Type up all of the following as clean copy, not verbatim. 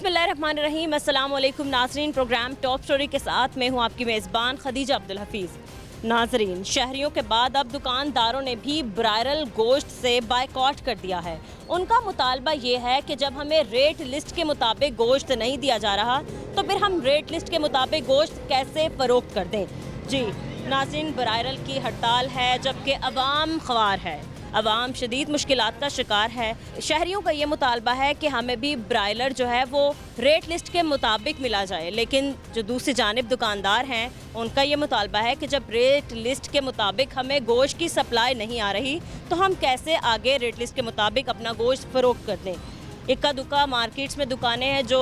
बिस्मिल्लाहिर्रहमानिर्रहीम। अस्सलाम वालेकुम नाज़रीन, प्रोग्राम टॉप स्टोरी के साथ मैं हूँ आपकी मेज़बान खदीजा अब्दुल हफीज़। नाज़रीन, शहरियों के बाद अब दुकानदारों ने भी ब्रायरल गोश्त से बायकॉट कर दिया है। उनका मुतालबा ये है कि जब हमें रेट लिस्ट के मुताबिक गोश्त नहीं दिया जा रहा तो फिर हम रेट लिस्ट के मुताबिक गोश्त कैसे फ़रोख्त कर दें। जी नाज़रीन, ब्रायरल की हड़ताल है जबकि अवाम ख्वार है। अवाम शदीद मुश्किलात का शिकार है। शहरियों का ये मुतालबा है कि हमें भी ब्रायलर जो है वो रेट लिस्ट के मुताबिक मिला जाए, लेकिन जो दूसरी जानिब दुकानदार हैं उनका ये मुतालबा है कि जब रेट लिस्ट के मुताबिक हमें गोश्त की सप्लाई नहीं आ रही तो हम कैसे आगे रेट लिस्ट के मुताबिक अपना गोश्त फ़रोख्त कर दें। इक्का दुक्का मार्केट्स में दुकानें हैं जो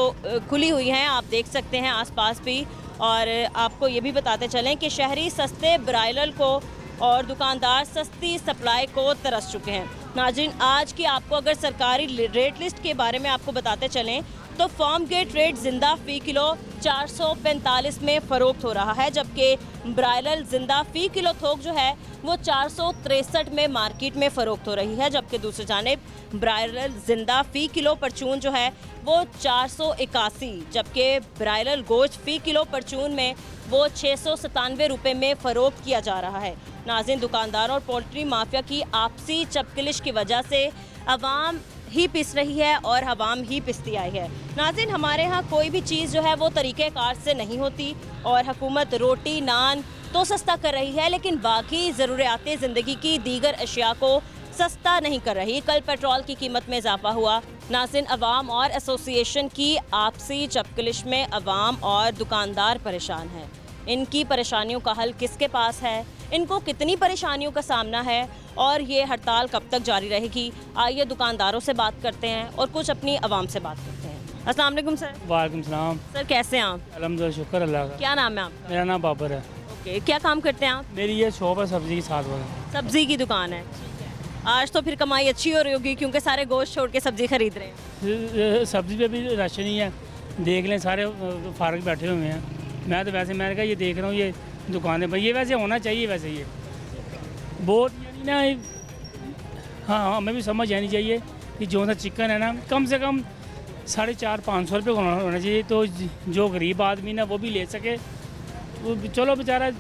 खुली हुई हैं, आप देख सकते हैं आसपास भी। और आपको ये भी बताते चलें कि शहरी सस्ते ब्रायलर को और दुकानदार सस्ती सप्लाई को तरस चुके हैं। नाज़रीन, आज की आपको अगर सरकारी रेट लिस्ट के बारे में आपको बताते चलें तो फार्म गेट रेट ज़िंदा फ़ी किलो 445 में फ़रोख्त हो रहा है, जबकि ब्रायलर ज़िंदा फ़ी किलो थोक जो है वो 463 में मार्केट में फ़रोख्त हो रही है, जबकि दूसरी जानिब ब्रायलर ज़िंदा फ़ी किलो परचून जो है वो 481, जबकि ब्रायलर गोश्त फ़ी किलो परचून में वो 697 रुपये में फ़रोख्त किया जा रहा है। नाज़रीन, दुकानदारों और पोल्ट्री माफिया की आपसी चपकलिश की वजह से अवाम ही पिस रही है और अवाम ही पिसती आई है। नाज़रीन, हमारे यहाँ कोई भी चीज़ जो है वो तरीक़ेकार से नहीं होती और हुकूमत रोटी नान तो सस्ता कर रही है, लेकिन बाकी ज़रूरियात ज़िंदगी की दीगर अशिया को सस्ता नहीं कर रही। कल पेट्रोल की कीमत में इजाफा हुआ। नाज़रीन, अवाम और एसोसिएशन की आपसी चपकलिश में अवाम और दुकानदार परेशान हैं। इनकी परेशानियों का हल किसके पास है, इनको कितनी परेशानियों का सामना है और ये हड़ताल कब तक जारी रहेगी। आइए दुकानदारों से बात करते हैं और कुछ अपनी आवाम से बात करते हैं। अस्सलाम वालेकुम सर। वालेकुम सलाम। सर, कैसे हैं आप? अल्हम्दुलिल्लाह, शुक्र अल्लाह का। क्या नाम है आपका? मेरा नाम बाबर है। ओके, क्या काम करते हैं आप? मेरी ये शॉप है सब्जी की, साथ वाला सब्जी की दुकान है। आज तो फिर कमाई अच्छी हो रही होगी क्योंकि सारे गोश्त छोड़ के सब्जी खरीद रहे हैं। सब्जी पे भी राशन ही है, देख लें सारे फारग बैठे हुए हैं। मैं तो वैसे मैंने कहा ये देख रहा हूँ ये दुकानें पर, ये वैसे होना चाहिए। वैसे ये बहुत यानी ना, हाँ हमें भी समझ आनी चाहिए कि जो ना चिकन है ना कम से कम 450-500 रुपये होना चाहिए, तो जो गरीब आदमी ना वो भी ले सके। वो चलो बेचारा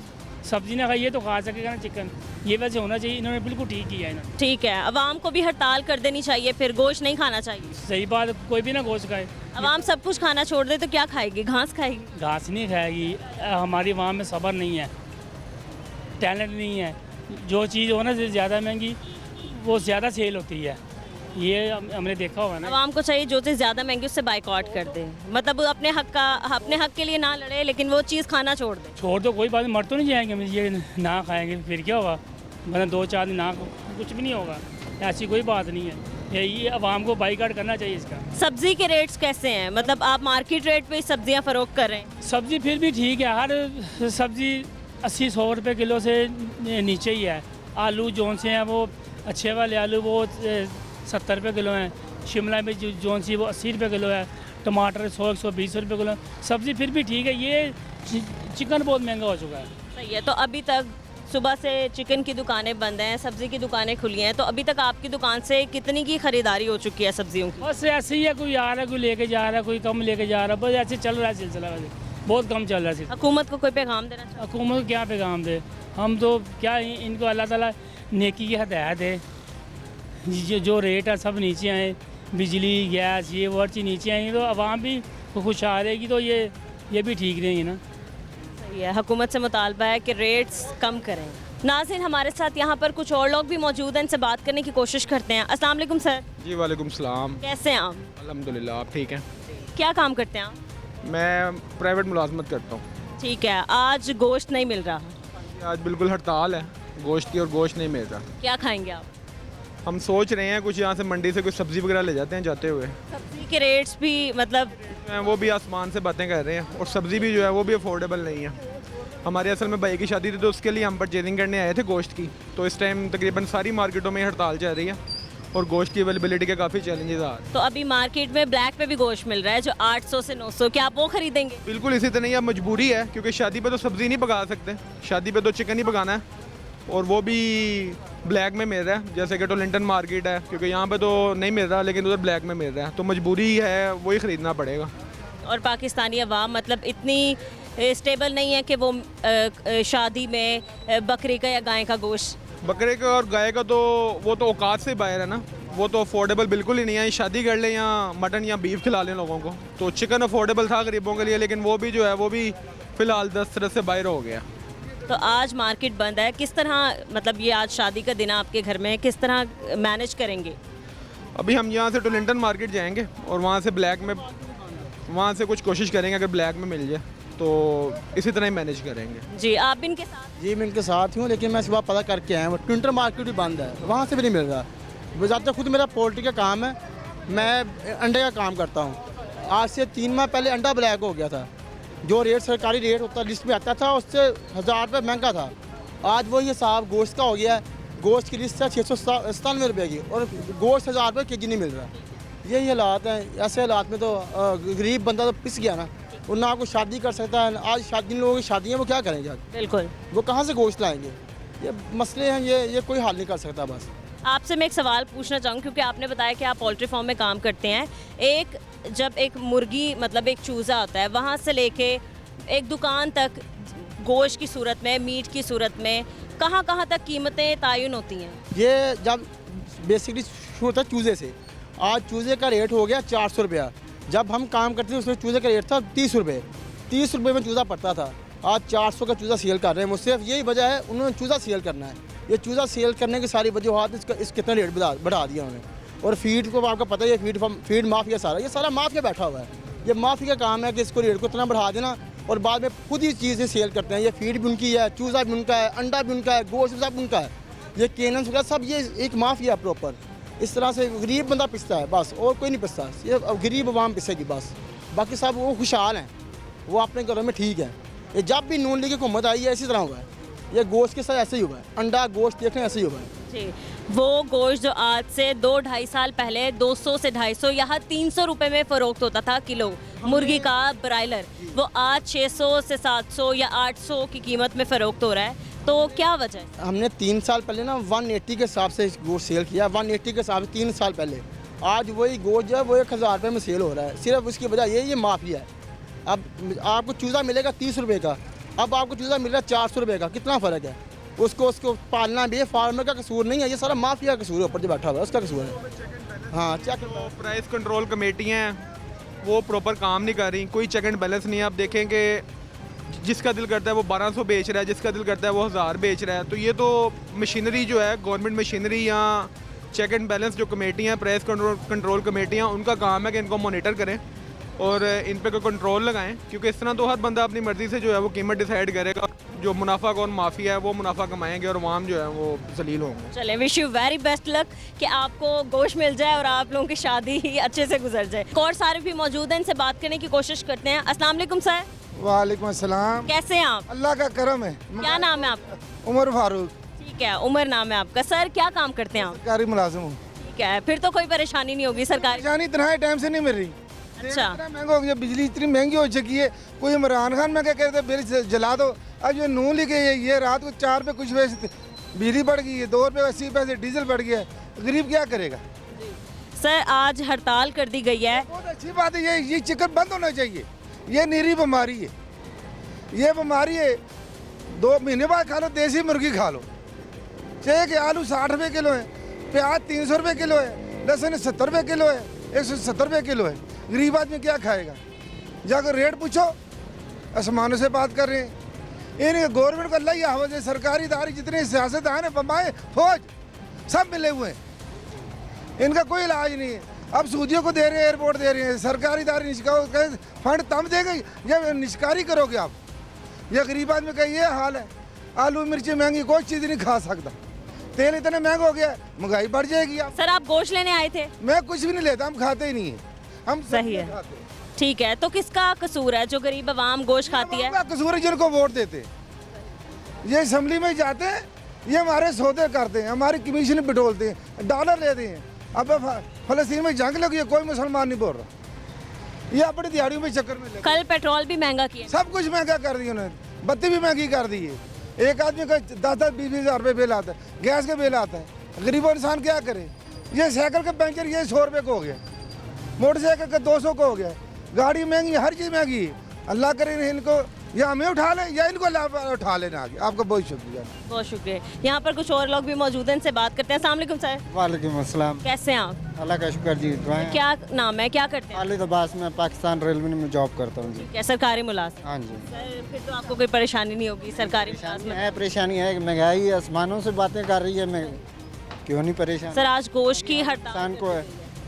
सब्जी ना खाइए तो खा सकेगा ना चिकन, ये वैसे होना चाहिए। इन्होंने बिल्कुल ठीक किया है ना। ठीक है, अवाम को भी हड़ताल कर देनी चाहिए, फिर गोश्त नहीं खाना चाहिए। सही बात, कोई भी ना गोश्त खाए। अवाम सब कुछ खाना छोड़ दे तो क्या खाएगी? घास खाएगी? घास नहीं खाएगी। हमारी अवाम में सब्र नहीं है, टैलेंट नहीं है। जो चीज़ हो ना ज़्यादा महंगी वो ज़्यादा सेल होती है, ये हमने देखा होगा ना। अवाम को चाहिए जो चीज़ ज़्यादा महंगी उससे बाइकआउट कर दे, मतलब अपने हक के लिए ना लड़े लेकिन वो चीज़ खाना छोड़ दे। छोड़ दो, कोई बात नहीं, मर तो नहीं जाएंगे। ये ना खाएंगे फिर क्या होगा, मतलब 2-4 दिन ना कुछ भी नहीं होगा, ऐसी कोई बात नहीं है। यही अवाम को बाइकआउट करना चाहिए इसका। सब्जी के रेट्स कैसे हैं? मतलब आप मार्केट रेट पे सब्जियां फरोख्त कर रहे हैं? सब्जी फिर भी ठीक है, हर सब्जी 80-100 रुपये किलो से नीचे ही है। आलू जौन से हैं वो अच्छे वाले आलू वो 70 रुपये किलो हैं। शिमला मिर्च जौन सी वो 80 रुपये किलो है। टमाटर 100-120 रुपये किलो। सब्ज़ी फिर भी ठीक है। ये चिकन बहुत महंगा हो चुका है। सही है, तो अभी तक सुबह से चिकन की दुकानें बंद हैं, सब्ज़ी की दुकानें खुली हैं, तो अभी तक आपकी दुकान से कितनी की ख़रीदारी हो चुकी है सब्जियों की? बस ऐसे ही है, कोई आ रहा है, कोई लेके जा रहा है, कोई कम लेके जा रहा है, बस ऐसे चल रहा है सिलसिला। वैसे बहुत कम चल रहा है। हुकूमत को कोई पैगाम देना चाहिए? हुकूमत को क्या पैगाम दे, हम तो क्या इनको अल्लाह ताला नेकी की हदायत है। जो रेट है सब नीचे आए, बिजली गैस ये वो हर चीज़ नीचे आएंगी तो आवाम भी खुश आ रहेगी, तो ये भी ठीक रहेंगी ना। सही है, हुकूमत से मुतालबा है कि रेट्स कम करें। नाज़रीन, हमारे साथ यहाँ पर कुछ और लोग भी मौजूद हैं, इनसे बात करने की कोशिश करते हैं। अस्सलाम वालेकुम सर। जी वालेकुम सलाम। कैसे हैं आप? अल्हम्दुलिल्लाह, आप ठीक हैं? क्या काम करते हैं आप? मैं प्राइवेट मुलाजमत करता हूँ। ठीक है, आज गोश्त नहीं मिल रहा, आज बिल्कुल हड़ताल है गोश्त की और गोश्त नहीं मिल रहा। क्या खाएंगे आप? हम सोच रहे हैं कुछ यहाँ से मंडी से कुछ सब्ज़ी वगैरह ले जाते हैं जाते हुए। सब्जी के रेट्स भी मतलब वो भी आसमान से बातें कर रहे हैं और सब्ज़ी भी जो है वो भी अफोर्डेबल नहीं है। हमारे असल में भाई की शादी थी तो उसके लिए हम परचेजिंग करने आए थे गोश्त की, तो इस टाइम तकरीबन सारी मार्केटों में हड़ताल चल रही है और गोश्त की अवेलेबिलिटी के काफ़ी चैलेंजेस आ रहे हैं। तो अभी मार्केट में ब्लैक पे भी गोश्त मिल रहा है जो 800 से 900, क्या आप वो खरीदेंगे? बिल्कुल इसी तरह, यह मजबूरी है क्योंकि शादी पे तो सब्ज़ी नहीं पका सकते, शादी पे तो चिकन ही पकाना है और वो भी ब्लैक में मिल रहा है। जैसे कि टोलिंटन मार्केट है, क्योंकि यहाँ पे तो नहीं मिल रहा लेकिन उधर ब्लैक में मिल रहा है, तो मजबूरी है वही ख़रीदना पड़ेगा। और पाकिस्तानी अवाम मतलब इतनी स्टेबल नहीं है कि वो शादी में बकरी का या गाय का गोश्त। बकरे का और गाय का तो वो तो औकात से बाहर है ना, वो तो अफोर्डेबल बिल्कुल ही नहीं है। शादी कर लें या मटन या बीफ खिला लें लोगों को, तो चिकन अफोर्डेबल था गरीबों के लिए, लेकिन वो भी जो है वो भी फ़िलहाल 10 तरह से बाहर हो गया। तो आज मार्केट बंद है, किस तरह मतलब ये आज शादी का दिन आपके घर में है, किस तरह मैनेज करेंगे? अभी हम यहाँ से टोलिंटन मार्केट जाएंगे और वहाँ से ब्लैक में, वहाँ से कुछ कोशिश करेंगे, अगर ब्लैक में मिल जाए तो इसी तरह ही मैनेज करेंगे। जी आप भी इनके साथ? जी मैं इनके साथ हूँ, लेकिन मैं सुबह पता करके आया हूँ ट्विंटर मार्केट भी बंद है, वहाँ से भी नहीं मिल रहा। वजारत खुद मेरा पोल्ट्री का काम है, मैं अंडे का काम करता हूँ। आज से 3 माह पहले अंडा ब्लैक हो गया था, जो रेट सरकारी रेट होता लिस्ट में आता था उससे 1000 रुपये महंगा था। आज वही हिसाब गोश्त का हो गया है, गोश्त की लिस्ट है 697 रुपये की और गोश्त 1000 रुपये के जी नहीं मिल रहा। यही हालात हैं। ऐसे हालात में तो गरीब बंदा तो पिस गया ना, वो ना कोई शादी कर सकता है। आज जिन लोगों की शादी है वो क्या करेंगे आज? बिल्कुल, वो कहाँ से गोश्त लाएंगे? ये मसले हैं, ये कोई हल नहीं कर सकता। बस आपसे मैं एक सवाल पूछना चाहूँ, क्योंकि आपने बताया कि आप पोल्ट्री फार्म में काम करते हैं। एक जब एक मुर्गी मतलब एक चूज़ा होता है, वहाँ से लेके एक दुकान तक गोश्त की सूरत में, मीट की सूरत में कहाँ कहाँ तक कीमतें तयन होती हैं? ये जब बेसिकली शुरू होता है चूज़े से। आज चूज़े का रेट हो गया 400 रुपया। जब हम काम करते थे उसमें चूज़े का रेट था 30 रुपये। 30 रुपये में चूज़ा पड़ता था, आज 400 का चूज़ा सेल कर रहे हैं। मुझसे यही वजह है, उन्होंने चूज़ा सेल करना है। ये चूज़ा सेल करने की सारी वजूहत इस कितना रेट बढ़ा दिया उन्होंने। और फीड को आपको पता ही है, फीड माफिया ये सारा माफिया बैठा हुआ है। ये माफिया का काम है कि इसको रेट को इतना बढ़ा देना और बाद में खुद ही चीज़ें सेल करते हैं। ये फीड भी उनकी है, चूज़ा भी उनका है, अंडा भी उनका है, गोश्त सब उनका है। ये केनन वगैरह सब ये एक माफिया प्रॉपर। इस तरह से गरीब बंदा पिसता है बस, और कोई नहीं पिसता। ये गरीब अवाम पिसेगी बस, बाकी सब वो खुशहाल हैं, वो अपने घरों में ठीक है। ये जब भी नून लीग की हुकूमत आई है इसी तरह हुआ है। ये गोश्त के साथ ऐसे ही हुआ है, अंडा गोश्त देखें ऐसे ही हुआ है जी। वो गोश्त जो आज से 2-2.5 साल पहले 200 से 250 यहाँ 300 रुपये में फ़रोख्त होता था किलो मुर्गी का ब्रायलर, वो आज 600 से 700 या 800 की कीमत में फ़रोख्त हो रहा है। तो क्या वजह है? हमने 3 साल पहले ना 180 के हिसाब से गोश्त सेल किया, 180 के हिसाब से 3 साल पहले। आज वही गोश्त जो है वो 1000 रुपये में सेल हो रहा है। सिर्फ उसकी वजह ये माफिया है। अब आपको चूज़ा मिलेगा 30 रुपये का, अब आपको चूज़ा मिल रहा है 400 रुपये का, कितना फ़र्क है? उसको पालना भी फार्मर का कसूर नहीं है, ये सारा माफिया का कसूर है, ऊपर जो बैठा हुआ है उसका कसूर है। हाँ चेक प्राइस कंट्रोल कमेटियाँ हैं वो प्रॉपर काम नहीं कर रही, कोई चेक एंड बैलेंस नहीं है। आप देखें कि जिसका दिल करता है वो 1200 बेच रहा है, जिसका दिल करता है वो 1000 बेच रहा है। तो ये तो मशीनरी जो है, गवर्नमेंट मशीनरी या चेक एंड बैलेंस जो कमेटियाँ, प्राइस कंट्रोल कमेटियाँ, उनका काम है कि इनको मॉनिटर करें और इन पे कोई कंट्रोल लगाएं, क्योंकि इस तरह तो हर बंदा अपनी मर्ज़ी से जो है वो कीमत डिसाइड करेगा। जो मुनाफा कौन माफिया है वो मुनाफा कमाएंगे और आवाम जो है वो जलील होंगे। चलें, wish you very best luck कि आपको गोश्त मिल जाए और आप लोगों की शादी ही अच्छे से गुजर जाए। और सारे भी मौजूद हैं, इनसे बात करने की कोशिश करते हैं। अस्सलाम वालेकुम सर। वालेकुम अस्सलाम। कैसे हैं आप? अल्लाह का करम है। क्या नाम है आपका? उमर फारूक। ठीक है, उमर नाम है आपका। सर क्या काम करते हैं आप? सरकारी मुलाजिम हूँ। ठीक है, फिर तो कोई परेशानी नहीं होगी सरकारी। जानी इतना टाइम से नहीं मिल रही। अच्छा, इतना महंगा हो गया, बिजली इतनी महंगी हो चुकी है। कोई इमरान खान में क्या कहते हैं बिल जला दो। अब ये नून लिखे ये रात को 4 पे कुछ पैसे बिजली बढ़ गई है, 2 रुपये 80 पैसे डीजल बढ़ गया है। गरीब क्या करेगा? सर आज हड़ताल कर दी गई है। बहुत अच्छी बात है, ये चिकन बंद होना चाहिए। ये नीरी बीमारी है, ये बीमारी है। 2 महीने बाद खा लो, देसी मुर्गी खा लो। चाहिए कि आलू 60 रुपये किलो है, प्याज 300 रुपये किलो है, लहसुन 70 रुपये किलो है, 170 रुपये किलो है। गरीब आदमी क्या खाएगा? जाकर रेट पूछो, आसमानों से बात कर रहे हैं। इन गवर्नमेंट को अल्लाह ही हवस है, सरकारी इदारे जितने सियासतदान है, बम्बाई फौज सब मिले हुए हैं, इनका कोई इलाज नहीं है। अब सूदियों को दे रहे हैं, एयरपोर्ट दे रहे हैं, सरकारी इदारे निष्कारी फंड तब देंगे जब निष्कारी करोगे आप। ये गरीब आदमी का ये हाल है। आलू मिर्ची महंगी, कोई चीज़ नहीं खा सकता। तेल इतना महंगा हो गया, महंगाई बढ़ जाएगी। आप सर आप गोश्त लेने आए थे? मैं कुछ भी नहीं लेता, हम खाते ही नहीं है। हम सही है, ठीक है। तो किसका कसूर है जो गरीब आवाम गोश्त खाती है? कसूर है जिनको वोट देते। ये असेंबली में जाते हैं, ये हमारे सौदे करते हैं, हमारी कमीशन बिटोलते हैं, डॉलर लेते हैं। अब फलस्तीन में जंग लगी है, कोई मुसलमान नहीं बोल रहा। ये अपनी दिहाड़ियों में चक्कर में कल पेट्रोल भी महंगा किया, सब कुछ महंगा कर दिया उन्होंने, बत्ती भी महंगी कर दी है। एक आदमी का 10-20 हज़ार रुपये बिल आता है, गैस का बिल आता है। गरीब इंसान क्या करे? ये साइकिल का पंचर ये 100 रुपये को हो गया, मोटरसाइकिल का 200 को हो गया, गाड़ी महंगी, हर चीज़ महंगी है। अल्लाह करे इनको या हमें उठा लें या इनको उठा लेना आगे। आपका बहुत शुक्रिया। बहुत शुक्रिया। यहाँ पर कुछ और लोग भी मौजूद हैं, इनसे बात करते हैं। अस्सलाम वालेकुम सर, वालेकुम अस्सलाम। कैसे हैं आप? अल्लाह का शुक्र जी। दुआएं। क्या नाम है, क्या करते हैं? खालिद अब्बास, मैं पाकिस्तान रेलवे में जॉब करता हूँ जी। क्या सरकारी मुलाजिम? हाँ जी। सर फिर तो आपको कोई परेशानी नहीं होगी सरकारी मुलाजिम में। परेशानी है, महंगाई आसमानों से बातें कर रही है, मैं क्यों नहीं परेशान। सर आज गोश्त की हड़ताल इंसान को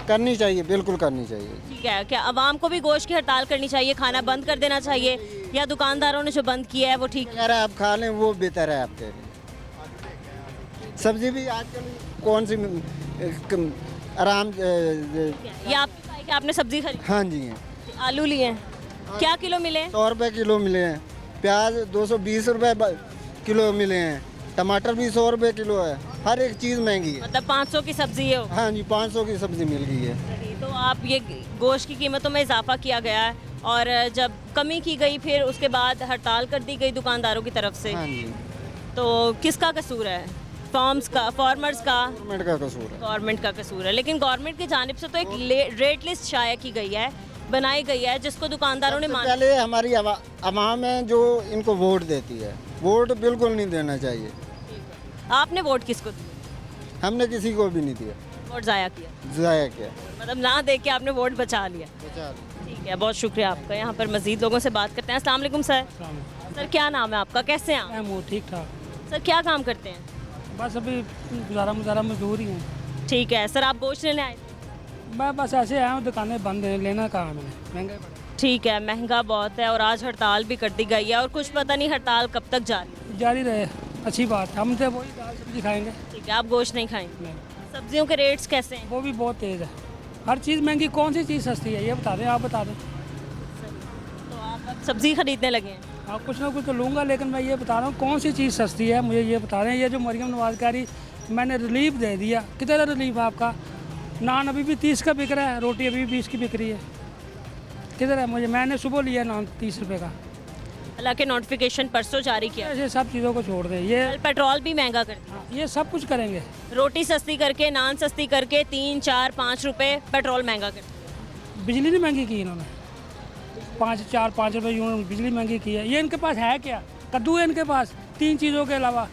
करनी चाहिए, बिल्कुल करनी चाहिए। ठीक है, क्या आवाम को भी गोश्त की हड़ताल करनी चाहिए, खाना बंद कर देना चाहिए, या दुकानदारों ने जो बंद किया है वो ठीक? अगर आप खा लें वो बेहतर है आपके लिए। सब्जी भी आजकल कौन सी आराम ये आपके भाई कि आपने सब्जी खरीदी? हाँ जी, आलू लिए हैं, क्या किलो मिले? 100 रुपये किलो मिले हैं। प्याज 220 रुपये किलो मिले हैं। टमाटर भी 100 रुपये किलो है। हर एक चीज़ महंगी है। मतलब 500 की सब्जी है वो? हाँ जी, 500 की सब्जी मिल गई है। तो आप ये गोश्त की कीमतों में इजाफा किया गया है और जब कमी की गई फिर उसके बाद हड़ताल कर दी गई दुकानदारों की तरफ से, हाँ जी, तो किसका कसूर है? फार्मर्स का? गवर्नमेंट का कसूर है। गवर्नमेंट का कसूर है। लेकिन गवर्नमेंट की जानिब से तो एक रेट लिस्ट शाया की गई है, बनाई गई है, जिसको दुकानदारों ने सबसे माना। पहले हमारी आवाम है जो इनको वोट देती है, वोट बिल्कुल नहीं देना चाहिए। आपने वोट किसको दिया? हमने किसी को भी नहीं दिया, वोट जाया किया, ज़ाया किया। मतलब ना दे के आपने वोट बचा लिया। ठीक है, बहुत शुक्रिया आपका। यहाँ पर मजीद लोगों से बात करते हैं। अस्सलाम वालेकुम सर। सर क्या नाम है आपका, कैसे हैं आप? ठीक ठाक। सर क्या काम करते हैं? बस अभी गुजारा मजदूर ही हैं। ठीक है सर, आप गोश्त लेने आए? मैं बस ऐसे आया हूँ, दुकानें बंद हैं, लेना कहाँ है मैंने, महंगा ठीक है, महंगा बहुत है और आज हड़ताल भी कर दी गई है और कुछ पता नहीं हड़ताल कब तक जारी रहे, अच्छी बात है। हम तो वही दाल सब्जी खाएंगे। ठीक है, आप गोश्त नहीं खाएंगे? नहीं, सब्जियों के रेट्स कैसे हैं? वो भी बहुत तेज़ है। हर चीज़ महंगी, कौन सी चीज़ सस्ती है ये बता दें, आप बता दें। तो आप अब सब्जी खरीदने लगे हैं? हाँ, कुछ ना कुछ तो लूँगा, लेकिन मैं ये बता रहा हूँ कौन सी चीज़ सस्ती है, मुझे ये बता रहे हैं। ये जो मरियम नवाज कह रही, मैंने रिलीफ दे दिया। कितना रिलीफ है आपका? नान अभी भी 30 का बिक रहा है, रोटी अभी भी 20 की बिक रही है। किधर है? मुझे, मैंने सुबह लिया नान 30 रुपये का। हालांकि नोटिफिकेशन परसों जारी किया। ऐसे सब चीज़ों को छोड़ दें, ये पेट्रोल भी महंगा कर दिया। हाँ, ये सब कुछ करेंगे। रोटी सस्ती करके, नान सस्ती करके 3, 4, 5 रुपए पेट्रोल महंगा कर दिया। बिजली नहीं महंगी की इन्होंने, 5 रुपये यूनिट बिजली महंगी की है। ये इनके पास है क्या? कद्दू है इनके पास 3 चीज़ों के अलावा।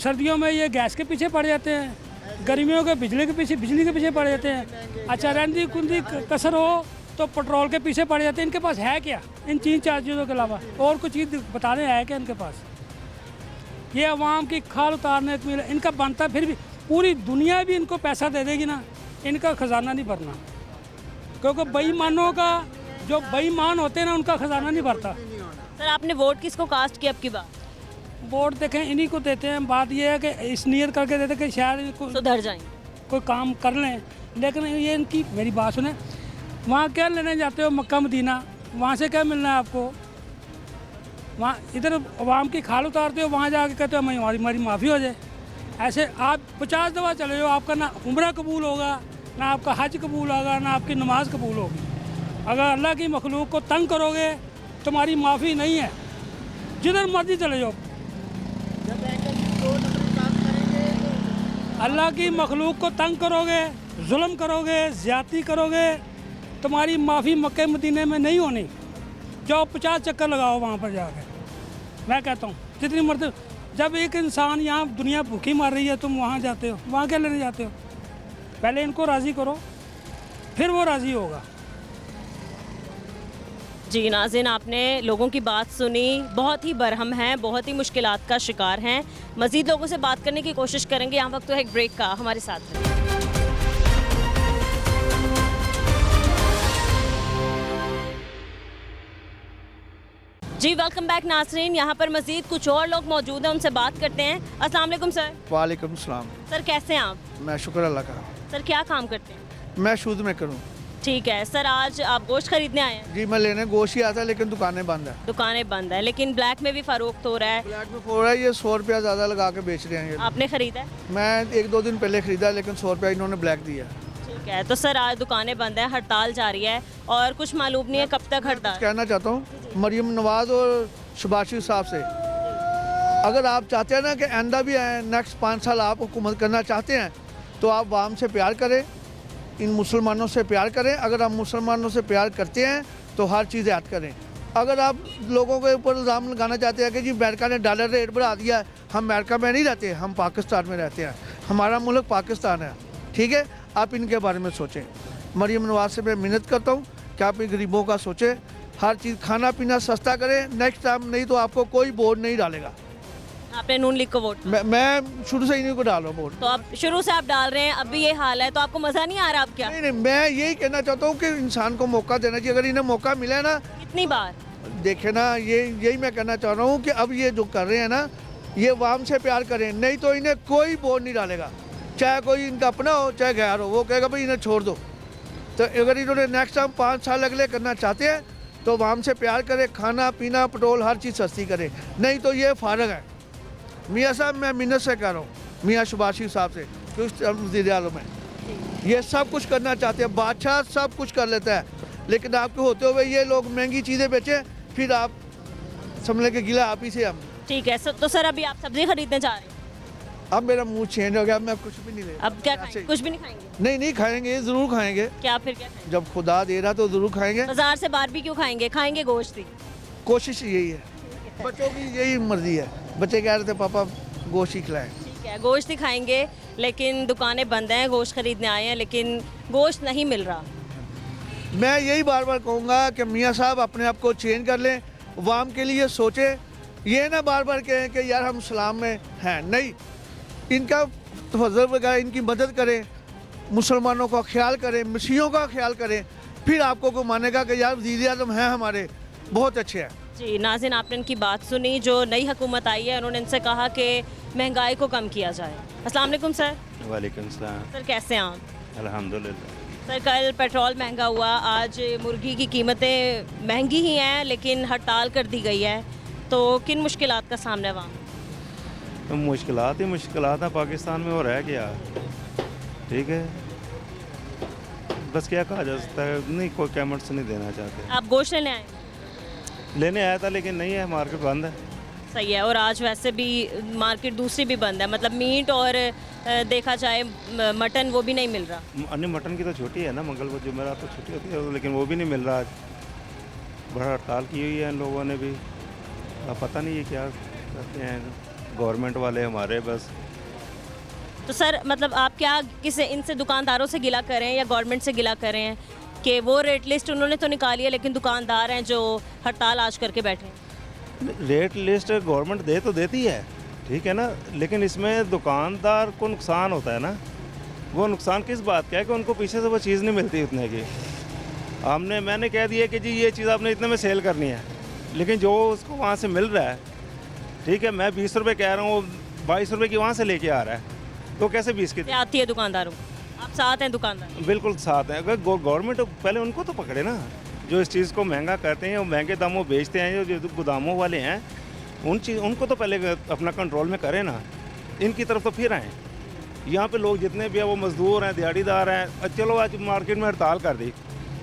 सर्दियों में ये गैस के पीछे पड़ जाते हैं, गर्मियों के बिजली के पीछे पड़ जाते हैं। अच्छा, रंदी कुंदी कसर हो तो पेट्रोल के पीछे पड़ जाते हैं। इनके पास है क्या इन 3-4 चीज़ों के अलावा? और कुछ चीज़ बता दें है क्या इनके पास? ये अवाम की खाल उतारने के लिए इनका बनता, फिर भी पूरी दुनिया भी इनको पैसा दे देगी ना, इनका ख़जाना नहीं भरना। क्योंकि बेईमानों का, जो बेईमान होते हैं ना, उनका ख़जाना नहीं भरता। सर आपने वोट किसको कास्ट किया अब की बात? वोट देखें इन्हीं को देते हैं। बात यह है कि इस नियत करके देते कि शायद सुधर जाएं, कोई काम कर लें। लेकिन ये इनकी, मेरी बात सुने, वहाँ क्या लेने जाते हो? मक्का मदीना, वहाँ से क्या मिलना है आपको? वहाँ इधर आवाम की खाल उतारते हो, वहाँ जाके कहते हो हमारी माफ़ी हो जाए। ऐसे आप 50 दफ़ा चले जाओ, आपका ना उम्रा कबूल होगा, ना आपका हज कबूल होगा, ना आपकी नमाज कबूल होगी। अगर अल्लाह की मखलूक को तंग करोगे, तुम्हारी माफ़ी नहीं है, जिधर मर्जी चले जाओ। अल्लाह की मखलूक को तंग करोगे, जुल्म करोगे, ज़्यादती करोगे, तुम्हारी माफ़ी मक्के मदीने में नहीं होनी। जाओ 50 चक्कर लगाओ वहाँ पर जाकर। मैं कहता हूँ जितनी मर्द, जब एक इंसान यहाँ दुनिया भूखी मार रही है, तुम वहाँ जाते हो, वहाँ क्या लेने जाते हो? पहले इनको राज़ी करो, फिर वो राज़ी होगा। जी नाज़रीन, आपने लोगों की बात सुनी, बहुत ही बरहम हैं, बहुत ही मुश्किलात का शिकार हैं। मज़ीद लोगों से बात करने की कोशिश करेंगे। यहाँ वक्त तो है एक ब्रेक का, हमारे साथ रहिए। जी वेलकम बैक नाज़रीन। यहाँ पर मज़ीद कुछ और लोग मौजूद हैं, उनसे बात करते हैं। अस्सलाम वालेकुम सर। वालेकुम सलाम। सर कैसे हैं आप? मैं शुक्र अल्लाह का। सर क्या काम करते हैं? मैं शूज़ में करूँ। ठीक है सर, आज आप गोश्त खरीदने आए हैं? जी, मैं लेने गोश्त ही आता है, लेकिन दुकानें बंद है। दुकानें बंद है, लेकिन ब्लैक में भी फ़रोख्त हो रहा है। ब्लैक में हो रहा है, ये 100 रुपया ज़्यादा लगा के बेच रहे हैं ये। आपने ख़रीदा है? मैं 1-2 दिन पहले ख़रीदा, लेकिन 100 रुपया इन्होंने ब्लैक दिया। ठीक है, तो सर आज दुकानें बंद हैं, हड़ताल जारी है और कुछ मालूम नहीं है कब तक हड़ताल। कहना चाहता हूँ मरियम नवाज़ और शबाशी साहब से, अगर आप चाहते हैं ना कि आइंदा भी नेक्स्ट 5 साल आप हुकूमत करना चाहते हैं, तो आप आवाम से प्यार करें, इन मुसलमानों से प्यार करें। अगर आप मुसलमानों से प्यार करते हैं तो हर चीज़ ऐड करें। अगर आप लोगों के ऊपर इल्ज़ाम लगाना चाहते हैं कि जी अमेरिका ने डॉलर रेट बढ़ा दिया है, हम अमेरिका में नहीं रहते, हम पाकिस्तान में रहते हैं, हमारा मुल्क पाकिस्तान है, ठीक है। आप इनके बारे में सोचें। मरीम नवाज से मैं मिन्नत करता हूँ कि आप इन गरीबों का सोचें, हर चीज़ खाना पीना सस्ता करें नेक्स्ट टाइम, नहीं तो आपको कोई वोट नहीं डालेगा। आपने नून लीग को वोट, मैं शुरू से इन्हीं को डाल रहा हूँ वोट। तो आप शुरू से आप डाल रहे हैं, अब भी ये हाल है, तो आपको मज़ा नहीं आ रहा अब क्या? नहीं नहीं, मैं यही कहना चाहता हूँ कि इंसान को मौका देना चाहिए। अगर इन्हें मौका मिले ना, कितनी बार देखे ना, यही मैं कहना चाह रहा हूँ कि अब ये जो कर रहे हैं ना, ये वाम से प्यार करें, नहीं तो इन्हें कोई वोट नहीं डालेगा। चाहे कोई इनका अपना हो चाहे गैर हो, वो कहेगा भाई इन्हें छोड़ दो। तो अगर इन्होंने नेक्स्ट टाइम 5 साल अगले करना चाहते हैं तो वाम से प्यार करें, खाना पीना पेट्रोल हर चीज़ सस्ती करें, नहीं तो ये फारग है। मियाँ साहब, मैं मिन्नत से कह रहा हूँ, मियाँ शहबाज साहब से, वज़ीर आज़म में ये सब कुछ करना चाहते हैं, बादशाह सब कुछ कर लेता है, लेकिन आपके होते हुए ये लोग महंगी चीज़ें बेचें, फिर आप समझ के गिला आप ही से हम। ठीक है। तो सर अभी आप सब्जी खरीदने जा रहे हैं, अब मेरा मूड चेंज हो गया, मैं कुछ भी नहीं ले। अब क्या खाएंगे? कुछ भी नहीं खाएंगे? नहीं खाएंगे, ज़रूर खाएंगे। क्या फिर क्या खाएंगे? जब खुदा दे रहा तो ज़रूर खाएंगे। बाजार से बारबेक्यू खाएंगे? खाएंगे गोश्त ही? कोशिश यही है, बच्चों की यही मर्जी है, बच्चे कह रहे थे पापा गोश्त ही खिलाएं। ठीक है, गोश्त ही खाएंगे, लेकिन दुकानें बंद हैं, गोश्त खरीदने आए हैं लेकिन गोश्त नहीं मिल रहा। मैं यही बार बार कहूँगा कि मियाँ साहब अपने आप को चेंज कर लें, वाम के लिए सोचें, ये ना बार बार कहें कि यार हम इस्लाम में हैं, नहीं, इनका तफज़्ज़ुल वगैरह इनकी मदद करें, मुसलमानों का ख्याल करें, मसीहों का ख्याल करें, फिर आपको को मानेगा कि यार वज़ीर आज़म हैं हमारे, बहुत अच्छे हैं। जी नाज़रीन, आपने इनकी बात सुनी। जो नई हुकूमत आई है उन्होंने इनसे कहा कि महंगाई को कम किया जाए। अस्सलाम वालेकुम सर। वालेकुम सलाम। सर कैसे हैं आप? अल्हम्दुलिल्लाह। सर कल पेट्रोल महंगा हुआ, आज मुर्गी की कीमतें महंगी ही हैं लेकिन हड़ताल कर दी गई है, तो किन मुश्किलात का सामना है वहाँ? तो मुश्किलात ही मुश्किलात हैं, पाकिस्तान में हो रहा है क्या, ठीक है, बस क्या कहा जा सकता है, नहीं कोई कमेंट्स नहीं देना चाहते। आप गोश्त लेने आए? लेने आया था लेकिन नहीं है, मार्केट बंद है। सही है। और आज वैसे भी मार्केट दूसरी भी बंद है, मतलब मीट और देखा जाए मटन वो भी नहीं मिल रहा। अन्य मटन की तो छुट्टी है ना, मंगल को जुमेरात तो छुट्टी होती है, लेकिन वो भी नहीं मिल रहा आज। बड़ा हड़ताल की हुई है इन लोगों ने भी, अब पता नहीं है क्या करते हैं गवर्नमेंट वाले हमारे बस। तो सर मतलब आप क्या किसे इनसे दुकानदारों से गिला करें या गवर्नमेंट से गिला करें कि वो रेट लिस्ट उन्होंने तो निकाली है लेकिन दुकानदार हैं जो हड़ताल आज करके बैठे हैं? रेट लिस्ट गवर्नमेंट दे तो देती है, ठीक है ना, लेकिन इसमें दुकानदार को नुकसान होता है ना। वो नुकसान किस बात का है कि उनको पीछे से वो चीज़ नहीं मिलती उतने की। मैंने कह दिया कि जी ये चीज़ आपने इतने में सेल करनी है, लेकिन जो उसको वहाँ से मिल रहा है, ठीक है, मैं 20 रुपये कह रहा हूँ, 22 रुपये की वहाँ से लेके आ रहा है, तो कैसे 20 की? आती है दुकानदारों, आप साथ हैं दुकानदार? बिल्कुल साथ हैं। अगर गवर्नमेंट पहले उनको तो पकड़े ना, जो इस चीज़ को महंगा करते हैं, वो महंगे दामों बेचते हैं, जो गोदामों वाले हैं, उनको तो पहले अपना कंट्रोल में करें ना, इनकी तरफ तो फिर आएँ। यहाँ पे लोग जितने भी हैं वो मजदूर हैं, दिहाड़ीदार हैं, चलो आज मार्केट में हड़ताल कर दी,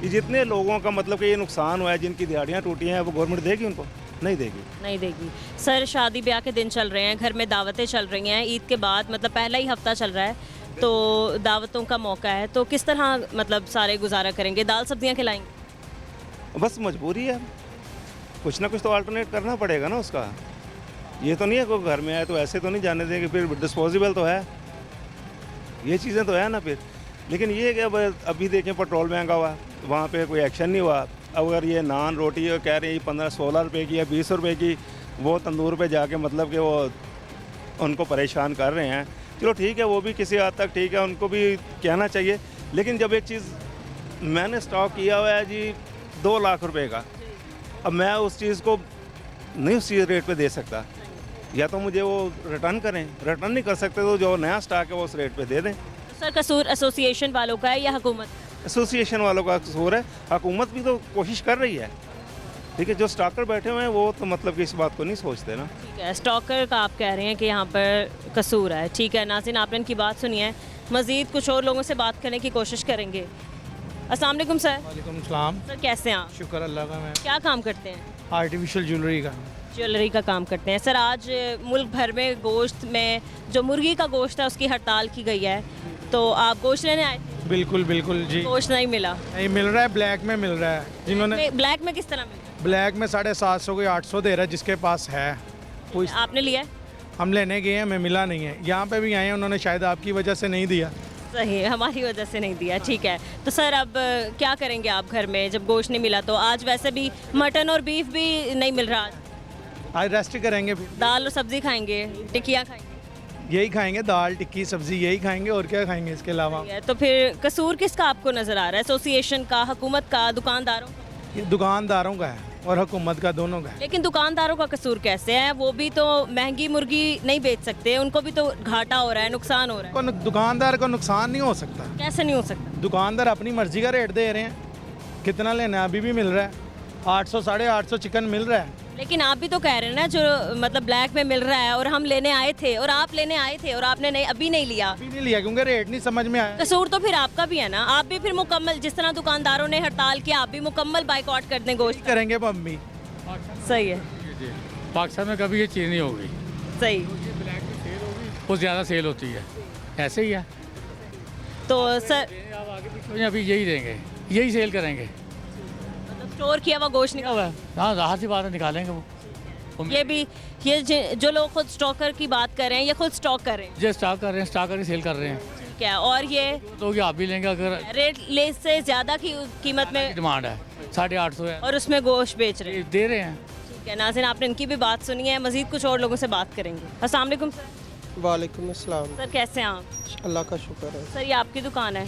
ये जितने लोगों का मतलब कि ये नुकसान हुआ है, जिनकी दिहाड़ियाँ टूटी हैं, वो गवर्नमेंट देगी उनको? नहीं देगी। नहीं देगी। सर शादी ब्याह के दिन चल रहे हैं, घर में दावतें चल रही हैं, ईद के बाद मतलब पहला ही हफ्ता चल रहा है, तो दावतों का मौका है, तो किस तरह मतलब सारे गुजारा करेंगे? दाल सब्जियां खिलाएंगे? बस मजबूरी है, कुछ ना कुछ तो अल्टरनेट करना पड़ेगा ना उसका। ये तो नहीं है कोई घर में आए तो ऐसे तो नहीं जाने देंगे, फिर डिस्पोजेबल तो है, ये चीज़ें तो है ना फिर। लेकिन ये क्या अभी देखें पेट्रोल महंगा हुआ, वहाँ पे कोई एक्शन नहीं हुआ। अगर ये नान रोटी कह रहे हैं 15-16 रुपये की या 20 रुपये की, वो तंदूर पे जाके मतलब कि वो उनको परेशान कर रहे हैं, चलो ठीक है, वो भी किसी हद तक ठीक है, उनको भी कहना चाहिए। लेकिन जब एक चीज़ मैंने स्टॉक किया हुआ है जी 2 लाख रुपए का, अब मैं उस चीज़ को नहीं उस चीज़ रेट पे दे सकता, या तो मुझे वो रिटर्न करें, रिटर्न नहीं कर सकते तो जो नया स्टॉक है वो उस रेट पे दे दें। तो सर कसूर एसोसिएशन वालों का है या हुकूमत? एसोसिएशन वालों का कसूर है, हुकूमत भी तो कोशिश कर रही है, ठीक है, जो स्टॉकर बैठे हुए हैं वो तो मतलब कि इस बात को नहीं सोचते ना। ठीक है, स्टॉकर का आप कह रहे हैं कि यहाँ पर कसूर है, ठीक है। नाज़रीन आपने इनकी बात सुनी है, मज़ीद कुछ और लोगों से बात करने की कोशिश करेंगे। अस्सलाम वालेकुम सर। वालेकुम सलाम। सर कैसे हैं आप? शुक्र अल्लाह का। मैं क्या काम करते हैं? आर्टिफिशियल ज्वेलरी का। ज्वेलरी का काम करते हैं। सर आज मुल्क भर में गोश्त में जो मुर्गी का गोश्त है उसकी हड़ताल की गई है, तो आप गोश्त लेने आए थे? बिल्कुल बिल्कुल जी। गोश्त नहीं मिला? नहीं मिल रहा है, ब्लैक में मिल रहा है। जिन्होंने ब्लैक में किस तरह मिला? ब्लैक में 750 को 800 दे रहा है जिसके पास है। कोई आपने लिया है? हम लेने गए हैं, हमें मिला नहीं है। यहाँ पे भी आए हैं, उन्होंने शायद आपकी वजह से नहीं दिया। सही है, हमारी वजह से नहीं दिया। ठीक है, तो सर अब क्या करेंगे आप घर में जब गोश्त नहीं मिला? तो आज वैसे भी मटन और बीफ भी नहीं मिल रहा, आज रेस्ट करेंगे, फिर दाल और सब्जी खाएंगे, टिकिया खाएंगे। यही खाएंगे, दाल टिक्की सब्जी यही खाएंगे, और क्या खाएंगे इसके अलावा। ठीक है, तो फिर कसूर किसका आपको नज़र आ रहा है? एसोसिएशन का, हुकूमत का, दुकानदारों का? ये दुकानदारों का है और हुकूमत का, दोनों का है। लेकिन दुकानदारों का कसूर कैसे है? वो भी तो महंगी मुर्गी नहीं बेच सकते, उनको भी तो घाटा हो रहा है, नुकसान हो रहा है। दुकानदार को नुकसान नहीं हो सकता। कैसे नहीं हो सकता? दुकानदार अपनी मर्जी का रेट दे रहे हैं, कितना लेना है अभी भी मिल रहा है। 800 850 चिकन मिल रहा है। लेकिन आप भी तो कह रहे हैं ना, जो मतलब ब्लैक में मिल रहा है, और हम लेने आए थे और आप लेने आए थे और आपने नहीं, अभी नहीं लिया। अभी नहीं लिया क्योंकि रेट नहीं समझ में आया। कसूर तो फिर आपका भी है ना, आप भी फिर मुकम्मल, जिस तरह दुकानदारों ने हड़ताल किया, आप भी मुकम्मल बाइकआउट कर दें गोश्त। करेंगे हम भी। सही है, पाकिस्तान में कभी ये चीज़ नहीं होगी, सही। वो ज़्यादा सेल होती है, ऐसे ही है। तो सर तो अभी यही देंगे, यही सेल करेंगे। स्टोर किया हुआ गोश्त निकाल, हाँ ज़ाहिर सी बात है, निकालेंगे वो। ये भी, ये जो लोग खुद स्टॉकर की बात कर रहे हैं, ये खुद स्टॉक कर रहे हैं। जो स्टॉक कर रहे हैं, स्टॉक करके सेल कर रहे हैं। ठीक है, और ये तो आप भी लेंगे अगर रेट ले से ज़्यादा की कीमत में डिमांड है, 850 है और उसमें गोश्त बेच रहे हैं। दे रहे हैं। ठीक है नाज़रीन, आपने इनकी भी बात सुनी है, मज़ीद कुछ और लोगों से बात करेंगे। अस्सलाम वालेकुम सर। वालेकुम अस्सलाम। सर कैसे हैं आप? अल्लाह का शुक्र है। सर ये आपकी दुकान है,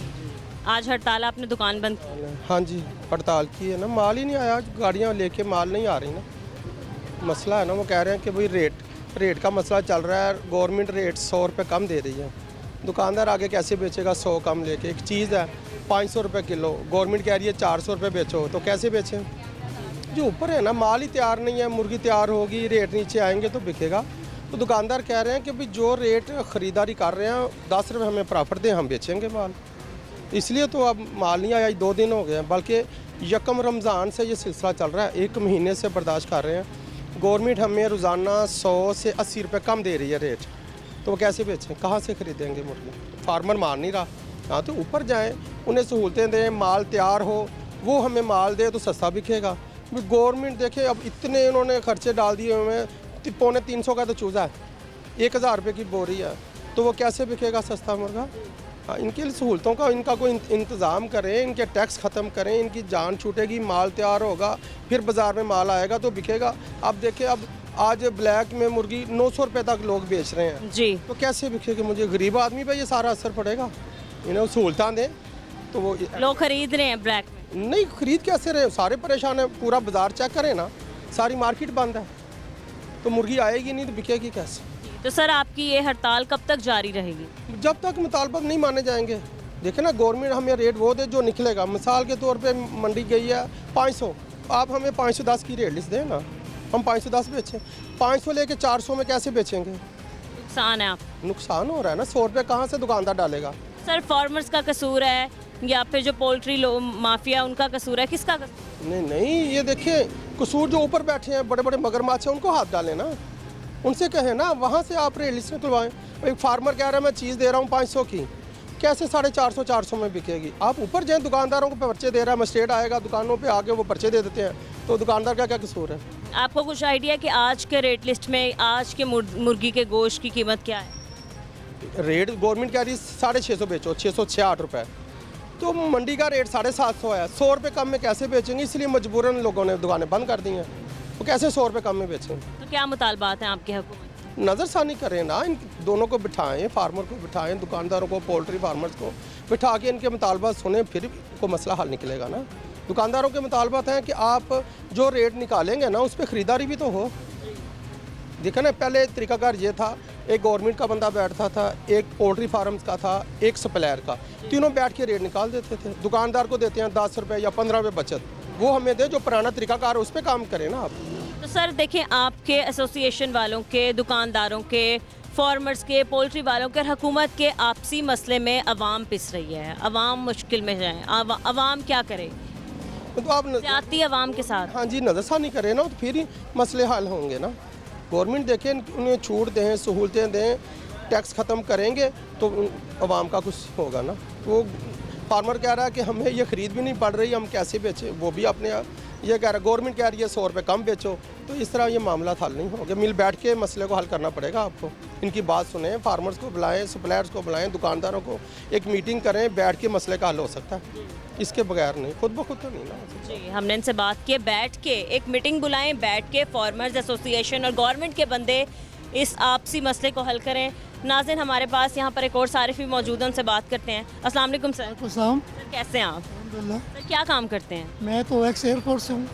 आज हड़ताल, आपने दुकान बंद की। हाँ जी, हड़ताल की है ना, माल ही नहीं आया, गाड़ियाँ लेके माल नहीं आ रही ना। मसला है ना, वो कह रहे हैं कि भाई रेट का मसला चल रहा है, गवर्नमेंट रेट 100 रुपये कम दे रही है। दुकानदार आगे कैसे बेचेगा 100 कम लेके? एक चीज़ है 500 रुपये किलो, गवर्नमेंट कह रही है 400 रुपये बेचो, तो कैसे बेचें? जो ऊपर है ना, माल ही तैयार नहीं है, मुर्गी तैयार होगी, रेट नीचे आएंगे तो बिकेगा। तो दुकानदार कह रहे हैं कि भाई जो रेट ख़रीदारी कर रहे हैं 10 रुपये हमें प्रॉफिट दें, हम बेचेंगे माल। इसलिए तो अब माल नहीं आया, 2 दिन हो गए हैं, बल्कि यकम रमज़ान से ये सिलसिला चल रहा है, 1 महीने से बर्दाश्त कर रहे हैं। गवर्नमेंट हमें रोज़ाना 100 से 80 रुपये कम दे रही है रेट, तो वो कैसे बेचें, कहाँ से ख़रीदेंगे मुर्गी? फार्मर मान नहीं रहा। हाँ तो ऊपर जाएं, उन्हें सहूलतें दें, माल तैयार हो, वो हमें माल दे तो सस्ता बिकेगा। गवर्नमेंट देखे अब इतने उन्होंने खर्चे डाल दिए हुए हैं, 350 का तो चूज़ा है, 1000 रुपये की बोरी है, तो वो कैसे बिकेगा सस्ता मुर्गा? हाँ, इनकी सहूलतों का इनका कोई इंतज़ाम करें, इनके टैक्स ख़त्म करें, इनकी जान छूटेगी, माल तैयार होगा, फिर बाज़ार में माल आएगा तो बिकेगा। अब देखिए, अब आज ब्लैक में मुर्गी 900 रुपये तक लोग बेच रहे हैं जी, तो कैसे बिकेगी? मुझे गरीब आदमी पे ये सारा असर पड़ेगा। इन्हें सहूलतां दें तो वो लोग खरीद रहे हैं ब्लैक में। नहीं खरीद कैसे रहे, सारे परेशान हैं। पूरा बाज़ार चेक करें ना, सारी मार्केट बंद है, तो मुर्गी आएगी नहीं तो बिकेगी कैसे? तो सर आपकी ये हड़ताल कब तक जारी रहेगी? जब तक मुतालबा नहीं माने जाएंगे। देखें ना, गवर्नमेंट हमें रेट वो दे जो निकलेगा। मिसाल के तौर पे मंडी गई है 500, आप हमें 510 की रेट लिस्ट दें ना, हम 510 बेचें। 500 लेके 400 में कैसे बेचेंगे? नुकसान है आप, नुकसान हो रहा है ना, 100 रुपये कहाँ से दुकानदार डालेगा? सर फार्मर्स का कसूर है या फिर जो पोल्ट्री माफिया उनका कसूर है, किसका कसूर? नहीं, ये देखिए कसूर जो ऊपर बैठे हैं, बड़े बड़े मगरमच्छ हैं, उनको हाथ डालें ना, उनसे कहें ना, वहाँ से आप रेट लिस्ट निकलवाएं। एक फार्मर कह रहा है मैं चीज़ दे रहा हूँ 500 की, कैसे 450 400 में बिकेगी? आप ऊपर जाएँ, दुकानदारों को पर्चे दे रहा है, मजिस्ट्रेट आएगा दुकानों पे आके वो पर्चे दे देते हैं, तो दुकानदार का क्या कसूर है? आपको कुछ आइडिया कि आज के रेट लिस्ट में आज के मुर्गी के गोश्त की कीमत क्या है? रेट गवर्नमेंट कह रही है 650 बेचो, 666 रुपये, तो मंडी का रेट 750 है। 100 रुपये कम में कैसे बेचेंगे? इसलिए मजबूरन लोगों ने दुकानें बंद कर दी हैं, तो कैसे 100 रुपये कम में बेचेंगे? तो क्या मुतालबात हैं आपके हुकूमत? नज़रसानी करें ना, इन दोनों को बिठाएं, फार्मर को बिठाएं, दुकानदारों को, पोल्ट्री फार्मर्स को बिठा के इनके मुतालबात सुने, फिर को मसला हल निकलेगा ना। दुकानदारों के मुतालबात हैं कि आप जो रेट निकालेंगे ना, उस पर ख़रीदारी भी तो हो। देखा ना, पहले तरीकाकार ये था, एक गवर्नमेंट का बंदा बैठता था, एक पोल्ट्री फार्म्स का था, एक सप्लायर का, तीनों बैठ के रेट निकाल देते थे। दुकानदार को देते हैं 10 रुपये या 15 रुपये बचत, वो हमें दे, जो पुराना तरीकाकार उस पर काम करें ना आप। तो सर देखें, आपके एसोसिएशन वालों के, दुकानदारों के, फार्मर्स के, पोल्ट्री वालों के और हुकूमत के आपसी मसले में अवाम पिस रही है, अवाम मुश्किल में जाए, अवाम क्या करे? तो आप ज्यादती अवाम के साथ। हाँ जी, नज़रसानी करें ना, तो फिर ही मसले हल होंगे ना। गवर्नमेंट देखें, उन्हें छूट दें, सहूलतें दें, टैक्स ख़त्म करेंगे तो अवाम का कुछ होगा ना। वो फार्मर कह रहा है कि हमें ये ख़रीद भी नहीं पड़ रही, हम कैसे बेचें। वो भी अपने ये कह रहा है, गवर्नमेंट कह रही है 100 रुपये कम बेचो। तो इस तरह ये मामला हल नहीं होगा। मिल बैठ के मसले को हल करना पड़ेगा आपको। इनकी बात सुने, फार्मर्स को बुलाएं, सप्लायर्स को बुलाएं, दुकानदारों को एक मीटिंग करें, बैठ के मसले का हल हो सकता है। इसके बगैर नहीं, खुद ब खुद तो नहीं ना। जी, हमने इनसे बात की, बैठ के एक मीटिंग बुलाएं, बैठ के फार्मर्स एसोसिएशन और गवर्नमेंट के बंदे इस आपसी मसले को हल करें। नाज़रीन, हमारे पास यहाँ पर एक और सारिफ भी मौजूद हैं, उनसे बात करते हैं। अस्सलाम वालेकुम सर। सलाम। सर कैसे हैं आप? सर क्या काम करते हैं? मैं तो एक्स एयरफोर्स से हूँ,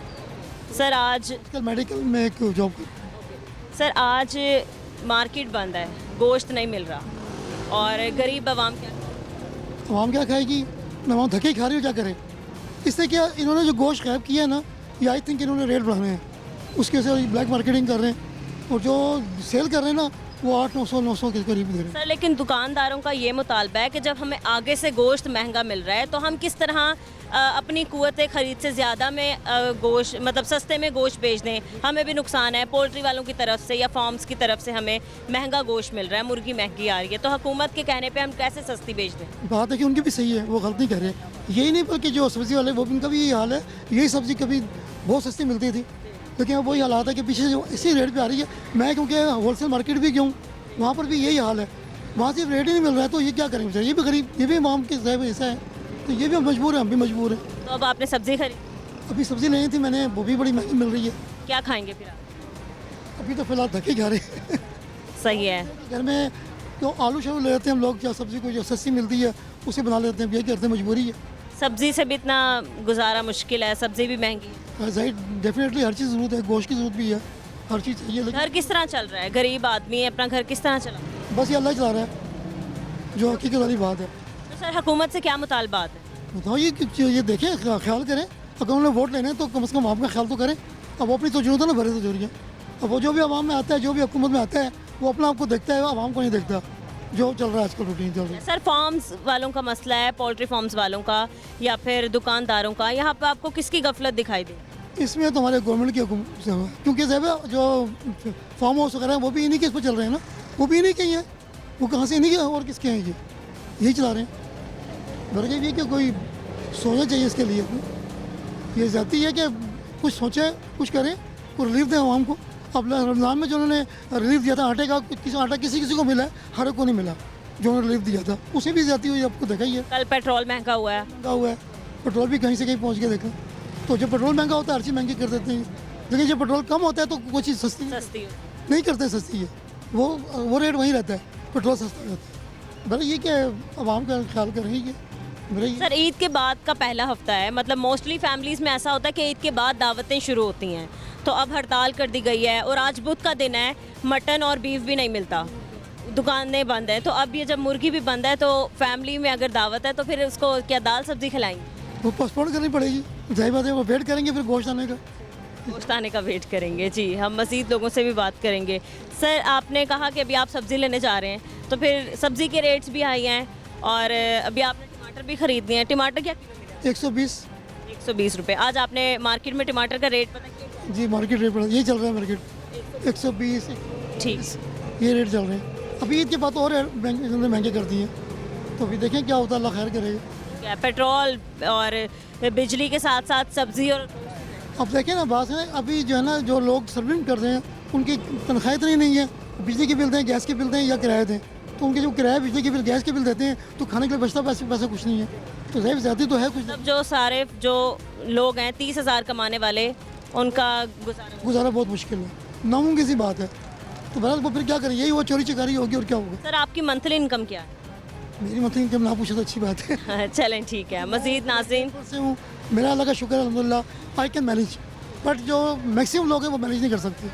सर आज मेडिकल में एक जॉब करता सर आज मार्केट बंद है, गोश्त नहीं मिल रहा और गरीब आवाम क्या हूँ। आवाम क्या खाएगी? नवाम धक्के ही खा रही हो, क्या करे? इससे क्या इन्होंने जो गोश्त गायब किया है ना, ये आई थिंक इन्होंने रेट बढ़ाने हैं, उसके वजह से ब्लैक मार्केटिंग कर रहे हैं और जो सेल कर रहे हैं ना वो 800-900 के करीब दे रहे हैं। सर लेकिन दुकानदारों का ये मुतालबा है कि जब हमें आगे से गोश्त महंगा मिल रहा है तो हम किस तरह अपनी कुव्वत ख़रीद से ज़्यादा में गोश्त मतलब सस्ते में गोश्त बेच दें। हमें भी नुकसान है, पोल्ट्री वालों की तरफ से या फार्म्स की तरफ से हमें महंगा गोश्त मिल रहा है, मुर्गी महंगी आ रही है, तो हुकूमत के कहने पे हम कैसे सस्ती बेच दें? बात है कि उनकी भी सही है, वो गलत नहीं कर रहे। यही नहीं बल्कि जो सब्ज़ी वाले वो उनका भी यही हाल है। यही सब्ज़ी कभी बहुत सस्ती मिलती थी, लेकिन अब वही हालात है कि पीछे जो इसी रेट पर आ रही है। मैं क्योंकि होलसेल मार्केट भी गया हूँ, वहाँ पर भी यही हाल है, वहाँ से रेट ही नहीं मिल रहा है। तो ये क्या करें बेचारे, ये भी गरीब, ये भी इमाम के साहब ऐसा है, तो ये भी मजबूर है, हम भी मजबूर हैं। तो अब आपने सब्ज़ी खरीदी? अभी सब्ज़ी लेनी थी मैंने, वो भी बड़ी महंगी मिल रही है। क्या खाएंगे फिर आप? अभी तो फिलहाल धक्के खा रहे हैं। सही है। घर में तो आलू शालू ले लेते हैं हम लोग, क्या सब्ज़ी को जो सस्ती मिलती है उसे बना लेते हैं, ये करते हैं, मजबूरी है। सब्ज़ी से भी इतना गुजारा मुश्किल है, सब्ज़ी भी महंगी है। जाहिर डेफिनेटली हर चीज़ ज़रूरत है, गोश्त की ज़रूरत भी है, हर चीज़ चाहिए। लेकिन घर किस तरह चल रहा है? गरीब आदमी है, अपना घर किस तरह चला? बस ये अल्लाह चला रहा है, जो हकीकत वाली बात है। तो सर हुकूमत से क्या मुतालबात है? बताओ ये देखें, ख्याल करें, अगर उन्होंने वोट लेने हैं तो कम से कम आपका ख्याल तो करें। अब वो अपनी तो जरूरत है ना, भरे तो जरूरी है। अब वो जो भी आवाम में आता है, जो भी हुकूमत में आता है, वो अपना आपको देखता है, आवाम को नहीं देखता। जो चल रहा है आजकल रूटीन चल रही है। सर फार्म्स वालों का मसला है, पोल्ट्री फार्म्स वालों का या फिर दुकानदारों का, यहाँ पर आपको किसकी गफलत दिखाई दी? इसमें तो हमारे गवर्नमेंट की हुकूमत से हुआ, क्योंकि साहब जो फार्म हाउस वगैरह हैं वो भी इन्हीं के इस पर चल रहे हैं ना, वो भी इन्हीं के ही हैं, वो कहाँ से इन्हीं के और किसके हैं? ये यही चला रहे हैं। बल्कि ये कि कोई सोचना चाहिए इसके लिए। ये जाती है कि कुछ सोचें, कुछ करें, कुछ रिलीफ दें आवाम को। अब रमज़ान में जो उन्होंने रिलीफ दिया था आटे का, आटा किसी किसी को मिला है, हर एक को नहीं मिला जो उन्होंने रिलीफ दिया था, उसे भी जाती हुई आपको देखा ही है। कल पेट्रोल महंगा हुआ है। महंगा हुआ है, पेट्रोल भी कहीं से कहीं पहुँच के देखा। तो जब पेट्रोल महंगा होता है हर चीज़ महंगी कर देते हैं, लेकिन जब पेट्रोल कम होता है तो कोई चीज़ सस्ती नहीं करते, सस्ती है वो रेट वहीं रहता है, पेट्रोल सस्ता रहता है। भले ये क्या आवाम का ख्याल कर रही है। सर ईद के बाद का पहला हफ्ता है, मतलब मोस्टली फैमिलीज़ में ऐसा होता है कि ईद के बाद दावतें शुरू होती हैं, तो अब हड़ताल कर दी गई है और आज बुध का दिन है, मटन और बीफ भी नहीं मिलता, दुकानें बंद हैं। तो अब ये जब मुर्गी भी बंद है तो फैमिली में अगर दावत है तो फिर उसको क्या दाल सब्जी खिलाएंगे? वो पोस्टपोन करनी पड़ेगी, जाहिर बात है, वो वेट करेंगे फिर गोश्त आने का। गोश्त आने का वेट करेंगे। जी, हम मज़ीद लोगों से भी बात करेंगे। सर आपने कहा कि अभी आप सब्ज़ी लेने जा रहे हैं, तो फिर सब्ज़ी के रेट्स भी हाई हैं और अभी आपने टमाटर भी ख़रीद लिए हैं। टमाटर क्या किलो? 120 रुपये। आज आपने मार्केट में टमाटर का रेट पता किया? जी मार्केट रेट पड़ा, यही चल रहा है मार्केट 120। ठीक, ये रेट चल रहे हैं। अभी ईद के बाद और महंगे कर दिए, तो अभी देखें क्या होता है, अल्लाह खैर करेगा। क्या पेट्रोल और बिजली के साथ साथ सब्ज़ी और अब देखें ना, बात है अभी जो है ना, जो लोग सर्विंग कर रहे हैं उनकी तनख्वाह इतनी नहीं है, बिजली के बिल दें, गैस के बिल दें या किराया दें, तो उनके जो किराया, बिजली के बिल, गैस के बिल देते हैं तो खाने के लिए बचता पैसा कुछ नहीं है, तो ज़्यादा ज़्यादा तो है कुछ। मतलब जो सारे जो लोग हैं 30,000 कमाने वाले, उनका गुजारा बहुत मुश्किल है, नामुमकिन सी बात है। तो बहरहाल वो फिर क्या करें, यही वो चोरी चकारी होगी और क्या होगा। सर आपकी मंथली इनकम क्या है? मेरी मंथली इनकम ना पूछे तो अच्छी बात है। चलें ठीक है। मज़ीद नाज़रीन से हूँ, मेरा अल्लाह का शुक्र है, अल्हम्दुलिल्लाह आई कैन मैनेज, बट जो मैक्सिमम लोग हैं वो मैनेज नहीं कर सकते,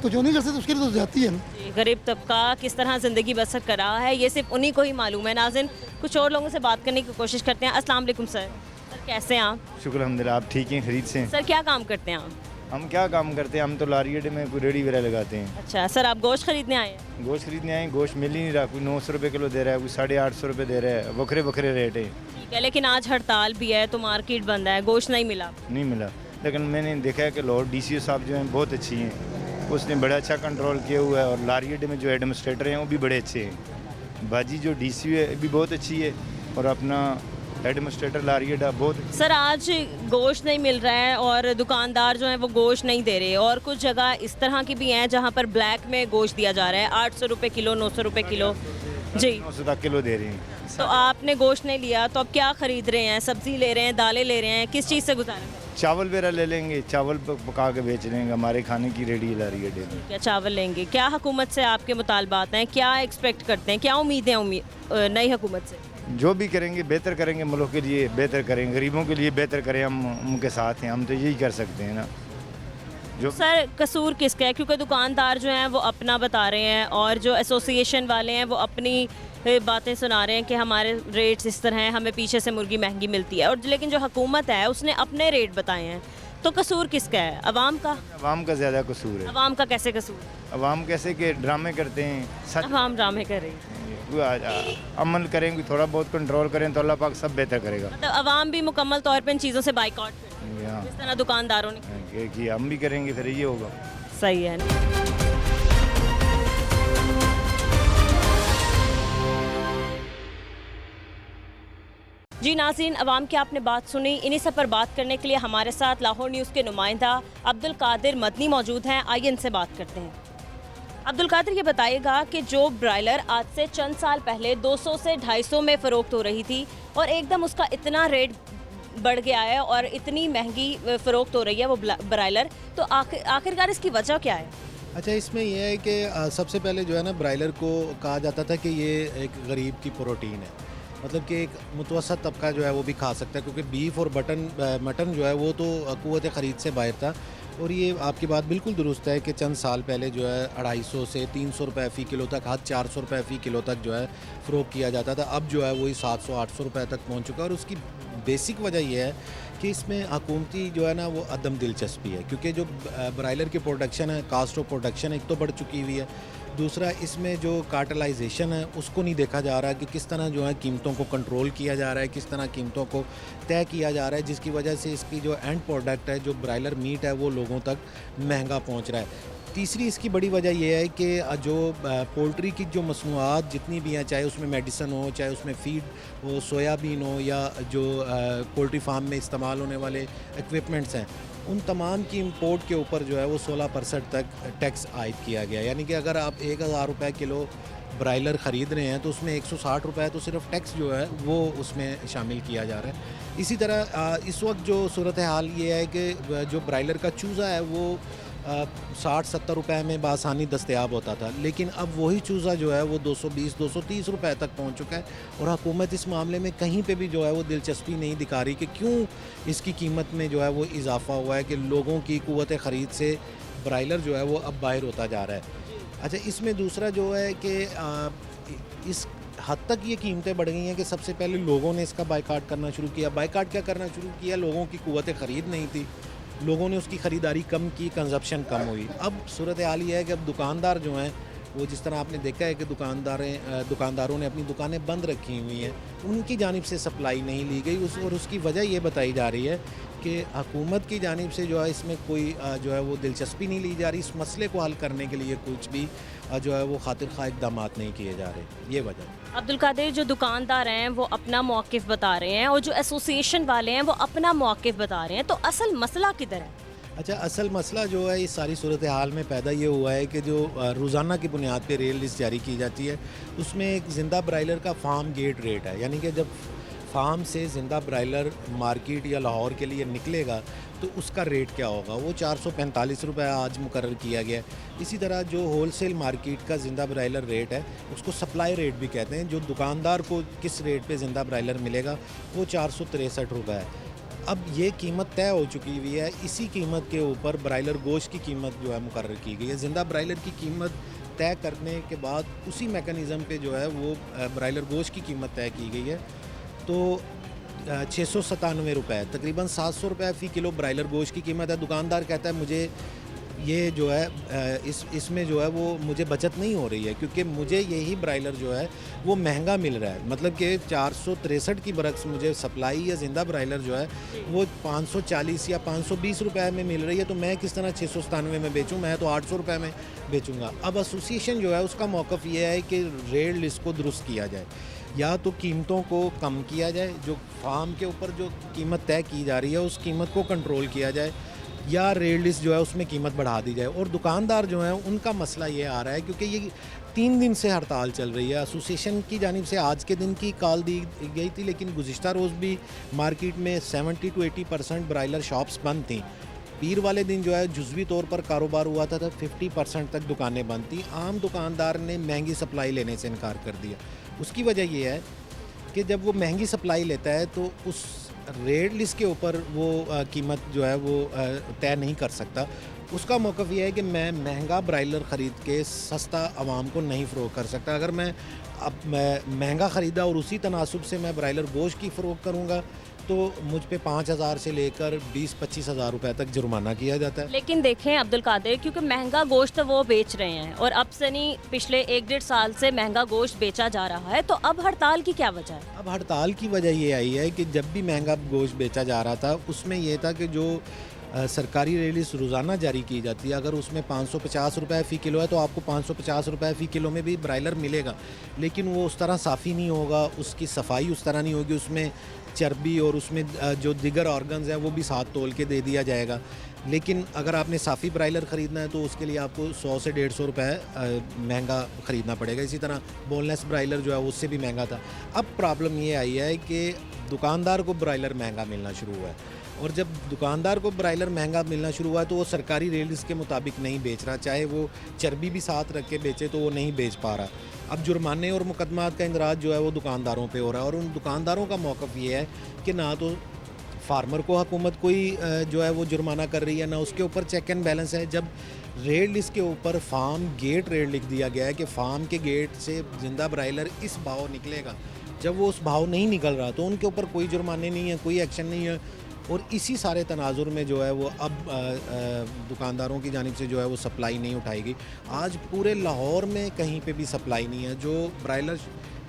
तो जो नहीं कर सकते उसके लिए तो जाती है ना। गरीब तबका किस तरह ज़िंदगी बसर कर रहा है ये सिर्फ उन्हीं को ही मालूम है। नाज़रीन कुछ और लोगों से बात करने की कोशिश करते हैं। अस्सलाम वालेकुम सर। सर कैसे हैं आप? शुक्र अल्हम्दुलिल्लाह, आप ठीक हैं, खरीद से? सर क्या काम करते हैं आप? हम क्या काम करते हैं, हम तो लारी अड्डे में कोई रेडी वगैरह लगाते हैं। अच्छा सर, आप गोश्त खरीदने आए हैं? गोश्त खरीदने आए, गोश्त मिल ही नहीं रहा, कोई 900 रुपये किलो दे रहा है, कोई 850 रुपये दे रहा है, वखरे वखरे रेट है। ठीक है, लेकिन आज हड़ताल भी है तो मार्केट बंद है, गोश्त नहीं मिला? नहीं मिला, लेकिन मैंने देखा है कि लाहौर DCO साहब जो हैं बहुत अच्छी हैं, उसने बड़ा अच्छा कंट्रोल किया हुआ है, और लारी अड्डे में जो एडमिनिस्ट्रेटर हैं वो भी बड़े अच्छे हैं। बाजी जो DCO है भी बहुत अच्छी है, और अपना एडमिनिस्ट्रेटर ला रही है बहुत। सर आज गोश्त नहीं मिल रहा है और दुकानदार जो है वो गोश्त नहीं दे रहे, और कुछ जगह इस तरह की भी हैं जहाँ पर ब्लैक में गोश्त दिया जा रहा है 800 रुपये किलो, 900 रुपये किलो। जी 900 तक किलो दे रही हैं। तो आपने गोश्त नहीं लिया तो अब क्या ख़रीद रहे हैं? सब्ज़ी ले रहे हैं, दालें ले रहे हैं, किस चीज़ से गुजारा करें? चावल वगैरह ले लेंगे, चावल पका के बेच लेंगे, हमारे खाने की रेडी ला रही है डेली। क्या चावल लेंगे? क्या हुकूमत से आपके मुतालबात हैं? क्या एक्सपेक्ट करते हैं? क्या उम्मीदें नई हुकूमत से? जो भी करेंगे बेहतर करेंगे, मुल्क के लिए बेहतर करेंगे, गरीबों के लिए बेहतर करें, हम उनके साथ हैं, हम तो यही कर सकते हैं ना। जो सर कसूर किसका है? क्योंकि दुकानदार जो हैं वो अपना बता रहे हैं और जो एसोसिएशन वाले हैं वो अपनी बातें सुना रहे हैं कि हमारे रेट्स इस तरह हैं, हमें पीछे से मुर्गी महंगी मिलती है, और लेकिन जो हुकूमत है उसने अपने रेट बताए हैं। तो कसूर किसका है? अवाम का? अवाम का ज़्यादा कसूर है। अवाम का कैसे कसूर? अवाम कैसे के ड्रामे करते हैं, सच अवाम ड्रामे कर रही है। अमल करेंगे, थोड़ा बहुत कंट्रोल करें तो अल्लाह पाक सब बेहतर करेगा। मतलब अवाम भी मुकम्मल तौर पर इन चीज़ों से बाइकआउट करे यहाँ जिस तरह दुकानदारों ने कि हम भी करेंगे फिर ये होगा। सही है ना? जी नाज़रीन, अवाम की आपने बात सुनी। इन्हीं सब पर बात करने के लिए हमारे साथ लाहौर न्यूज़ के नुमाइंदा अब्दुल कादिर मदनी मौजूद हैं। आइए इनसे बात करते हैं। अब्दुल कादिर, ये बताइएगा कि जो ब्रायलर आज से चंद साल पहले 200 से 250 में फ़रोख्त हो रही थी और एकदम उसका इतना रेट बढ़ गया है और इतनी महंगी फ़रोख्त हो रही है वो ब्रायलर, तो आखिरकार इसकी वजह क्या है? अच्छा, इसमें यह है कि सबसे पहले जो है ना, ब्रायलर को कहा जाता था कि ये एक गरीब की प्रोटीन है, मतलब कि एक मुतवसत तबका जो है वो भी खा सकता है, क्योंकि बीफ और मटन जो है वो तो क़ुव्वत ख़रीद से बाहर था। और ये आपकी बात बिल्कुल दुरुस्त है कि चंद साल पहले जो है 250 से 300 रुपये फ़ी किलो तक, हद 400 रुपये फ़ी किलो तक जो है फ़रोख्त किया जाता था। अब जो है वही 700-800 रुपये तक पहुंच चुका है। और उसकी बेसिक वजह यह है कि इसमें हुकूमती जो है ना वो अदम दिलचस्पी है, क्योंकि जो ब्रायलर की प्रोडक्शन है, कास्ट ऑफ प्रोडक्शन एक तो बढ़ चुकी हुई है, दूसरा इसमें जो कार्टलाइजेशन है उसको नहीं देखा जा रहा कि किस तरह जो है कीमतों को कंट्रोल किया जा रहा है, किस तरह कीमतों को तय किया जा रहा है, जिसकी वजह से इसकी जो एंड प्रोडक्ट है, जो ब्रायलर मीट है, वो लोगों तक महंगा पहुंच रहा है। तीसरी इसकी बड़ी वजह यह है कि जो पोल्ट्री की जो मसनूआत जितनी भी हैं, चाहे उसमें मेडिसन हो, चाहे उसमें फ़ीड हो, सोयाबीन हो, या जो पोल्ट्री फार्म में इस्तेमाल होने वाले इक्विपमेंट्स हैं, उन तमाम की इंपोर्ट के ऊपर जो है वो 16% तक टैक्स आयद किया गया। यानी कि अगर आप 1000 रुपये किलो ब्रायलर ख़रीद रहे हैं तो उसमें 160 रुपये तो सिर्फ टैक्स जो है वो उसमें शामिल किया जा रहा है। इसी तरह इस वक्त जो सूरत हाल ये है कि जो ब्रायलर का चूज़ा है वो 60-70 रुपये में बासानी दस्तयाब होता था, लेकिन अब वही चूज़ा जो है वो 220-230 रुपये तक पहुंच चुका है। और हुकूमत इस मामले में कहीं पे भी जो है वो दिलचस्पी नहीं दिखा रही कि क्यों इसकी कीमत में जो है वो इजाफ़ा हुआ है, कि लोगों की क़ुव्वत ख़रीद से ब्रायलर जो है वो अब बाहर होता जा रहा है। अच्छा, इसमें दूसरा जो है कि इस हद तक ये कीमतें बढ़ गई हैं कि सबसे पहले लोगों ने इसका बाइकाट करना शुरू किया। बाइकाट क्या करना शुरू किया? लोगों की क़ुव्वत ख़रीद नहीं थी, लोगों ने उसकी ख़रीदारी कम की, कंजप्शन कम हुई। अब सूरत हाल ये है कि अब दुकानदार जो हैं वो, जिस तरह आपने देखा है कि दुकानदारों ने अपनी दुकानें बंद रखी हुई हैं, उनकी जानिब से सप्लाई नहीं ली गई। और उसकी वजह ये बताई जा रही है कि हुकूमत की जानिब से जो है इसमें कोई जो है वो दिलचस्पी नहीं ली जा रही। इस मसले को हल करने के लिए कुछ भी जो है वो खातिर खा इक़दाम नहीं किए जा रहे, ये वजह। अब्दुल कादिर, जो दुकानदार हैं वो अपना मौक़िफ़ बता रहे हैं और जो एसोसिएशन वाले हैं वो अपना मौक़िफ़ बता रहे हैं, तो असल मसला किधर है? अच्छा, असल मसला जो है इस सारी सूरत हाल में पैदा ये हुआ है कि जो रोज़ाना की बुनियाद पे रेल लिस्ट जारी की जाती है, उसमें एक ज़िंदा ब्रायलर का फार्म गेट रेट है। यानी कि जब फार्म से ज़िंदा ब्रायलर मार्केट या लाहौर के लिए निकलेगा तो उसका रेट क्या होगा, वो 445 रुपये आज मुकर्रर किया गया है। इसी तरह जो होलसेल मार्केट का ज़िंदा ब्रायलर रेट है, उसको सप्लाई रेट भी कहते हैं, जो दुकानदार को किस रेट पे ज़िंदा ब्रायलर मिलेगा वो 463 रुपये है। अब ये कीमत तय हो चुकी हुई है, इसी कीमत के ऊपर ब्रायलर गोश्त की कीमत जो है मुकर्रर की गई है। ज़िंदा ब्रायलर की कीमत तय करने के बाद उसी मैकेनिज़्म पे जो है वो ब्रायलर गोश्त की कीमत तय की गई है। तो 697 रुपये, तकरीबन 700 रुपये फ़ी किलो ब्रायलर गोश्त की कीमत है। दुकानदार कहता है मुझे ये जो है इसमें जो है वो मुझे बचत नहीं हो रही है, क्योंकि मुझे यही ब्रायलर जो है वो महंगा मिल रहा है। मतलब कि 463 की बरक्स मुझे सप्लाई या ज़िंदा ब्रायलर जो है वो 540 या 520 रुपये में मिल रही है, तो मैं किस तरह 697 में बेचूं? मैं तो 800 रुपये में बेचूंगा। अब एसोसिएशन जो है उसका मौक़िफ़ ये है कि रेट लिस्ट को दुरुस्त किया जाए। या तो कीमतों को कम किया जाए, जो फार्म के ऊपर जो कीमत तय की जा रही है उस कीमत को कंट्रोल किया जाए, या रेट लिस्ट जो है उसमें कीमत बढ़ा दी जाए। और दुकानदार जो हैं उनका मसला ये आ रहा है, क्योंकि ये 3 दिन से हड़ताल चल रही है। एसोसिएशन की जानिब से आज के दिन की कॉल दी गई थी, लेकिन गुज़िश्ता रोज़ भी मार्केट में 70 to 80% ब्रायलर शॉप्स बंद थी। पीर वाले दिन जो है जुज़वी तौर पर कारोबार हुआ था, 50% तक दुकानें बंद थी। आम दुकानदार ने महंगी सप्लाई लेने से इनकार कर दिया। उसकी वजह ये है कि जब वो महंगी सप्लाई लेता है तो उस रेट लिस्ट के ऊपर वो कीमत जो है वो तय नहीं कर सकता। उसका मौक़िफ़ ये है कि मैं महंगा ब्रायलर ख़रीद के सस्ता आवाम को नहीं फ़रोख्त कर सकता। अगर मैं महंगा ख़रीदा और उसी तनासुब से मैं ब्रायलर गोश्त की फ़रोख्त करूँगा तो मुझ पे 5,000 से लेकर 20-25 हज़ार रुपये तक जुर्माना किया जाता है। लेकिन देखें अब्दुल कादिर, क्योंकि महंगा गोश्त वो बेच रहे हैं और अब से नहीं, पिछले 1-1.5 साल से महंगा गोश्त बेचा जा रहा है, तो अब हड़ताल की क्या वजह है? अब हड़ताल की वजह ये आई है कि जब भी महंगा गोश्त बेचा जा रहा था उसमें यह था कि जो सरकारी रेट लिस्ट रोज़ाना जारी की जाती है, अगर उसमें 550 रुपये फ़ी किलो है तो आपको 550 रुपये फ़ी किलो में भी ब्रायलर मिलेगा, लेकिन वो उस तरह साफ़ी नहीं होगा, उसकी सफाई उस तरह नहीं होगी, उसमें चर्बी और उसमें जो दिगर ऑर्गन्स हैं वो भी साथ तोल के दे दिया जाएगा। लेकिन अगर आपने साफ़ी ब्रायलर ख़रीदना है तो उसके लिए आपको 100 से 150 रुपये महंगा ख़रीदना पड़ेगा। इसी तरह बोनलेस ब्रायलर जो है उससे भी महंगा था। अब प्रॉब्लम ये आई है कि दुकानदार को ब्रायलर महंगा मिलना शुरू हुआ है, और जब दुकानदार को ब्रायलर महंगा मिलना शुरू हुआ है तो वो सरकारी रेट लिस्ट के मुताबिक नहीं बेच रहा, चाहे वो चर्बी भी साथ रख के बेचे तो वो नहीं बेच पा रहा। अब जुर्माने और मुकदमात का इंदराज जो है वो दुकानदारों पे हो रहा है, और उन दुकानदारों का मौक़िफ़ ये है कि ना तो फार्मर को हुकूमत कोई जो है वो जुर्माना कर रही है, ना उसके ऊपर चेक एंड बैलेंस है। जब रेट लिस्ट के ऊपर फार्म गेट रेट लिख दिया गया है कि फार्म के गेट से ज़िंदा ब्रायलर इस भाव निकलेगा, जब वो उस भाव नहीं निकल रहा तो उनके ऊपर कोई जुर्माने नहीं है, कोई एक्शन नहीं है। और इसी सारे तनाजुर में जो है वो अब दुकानदारों की जानिब से जो है वो सप्लाई नहीं उठाएगी। आज पूरे लाहौर में कहीं पे भी सप्लाई नहीं है। जो ब्रायलर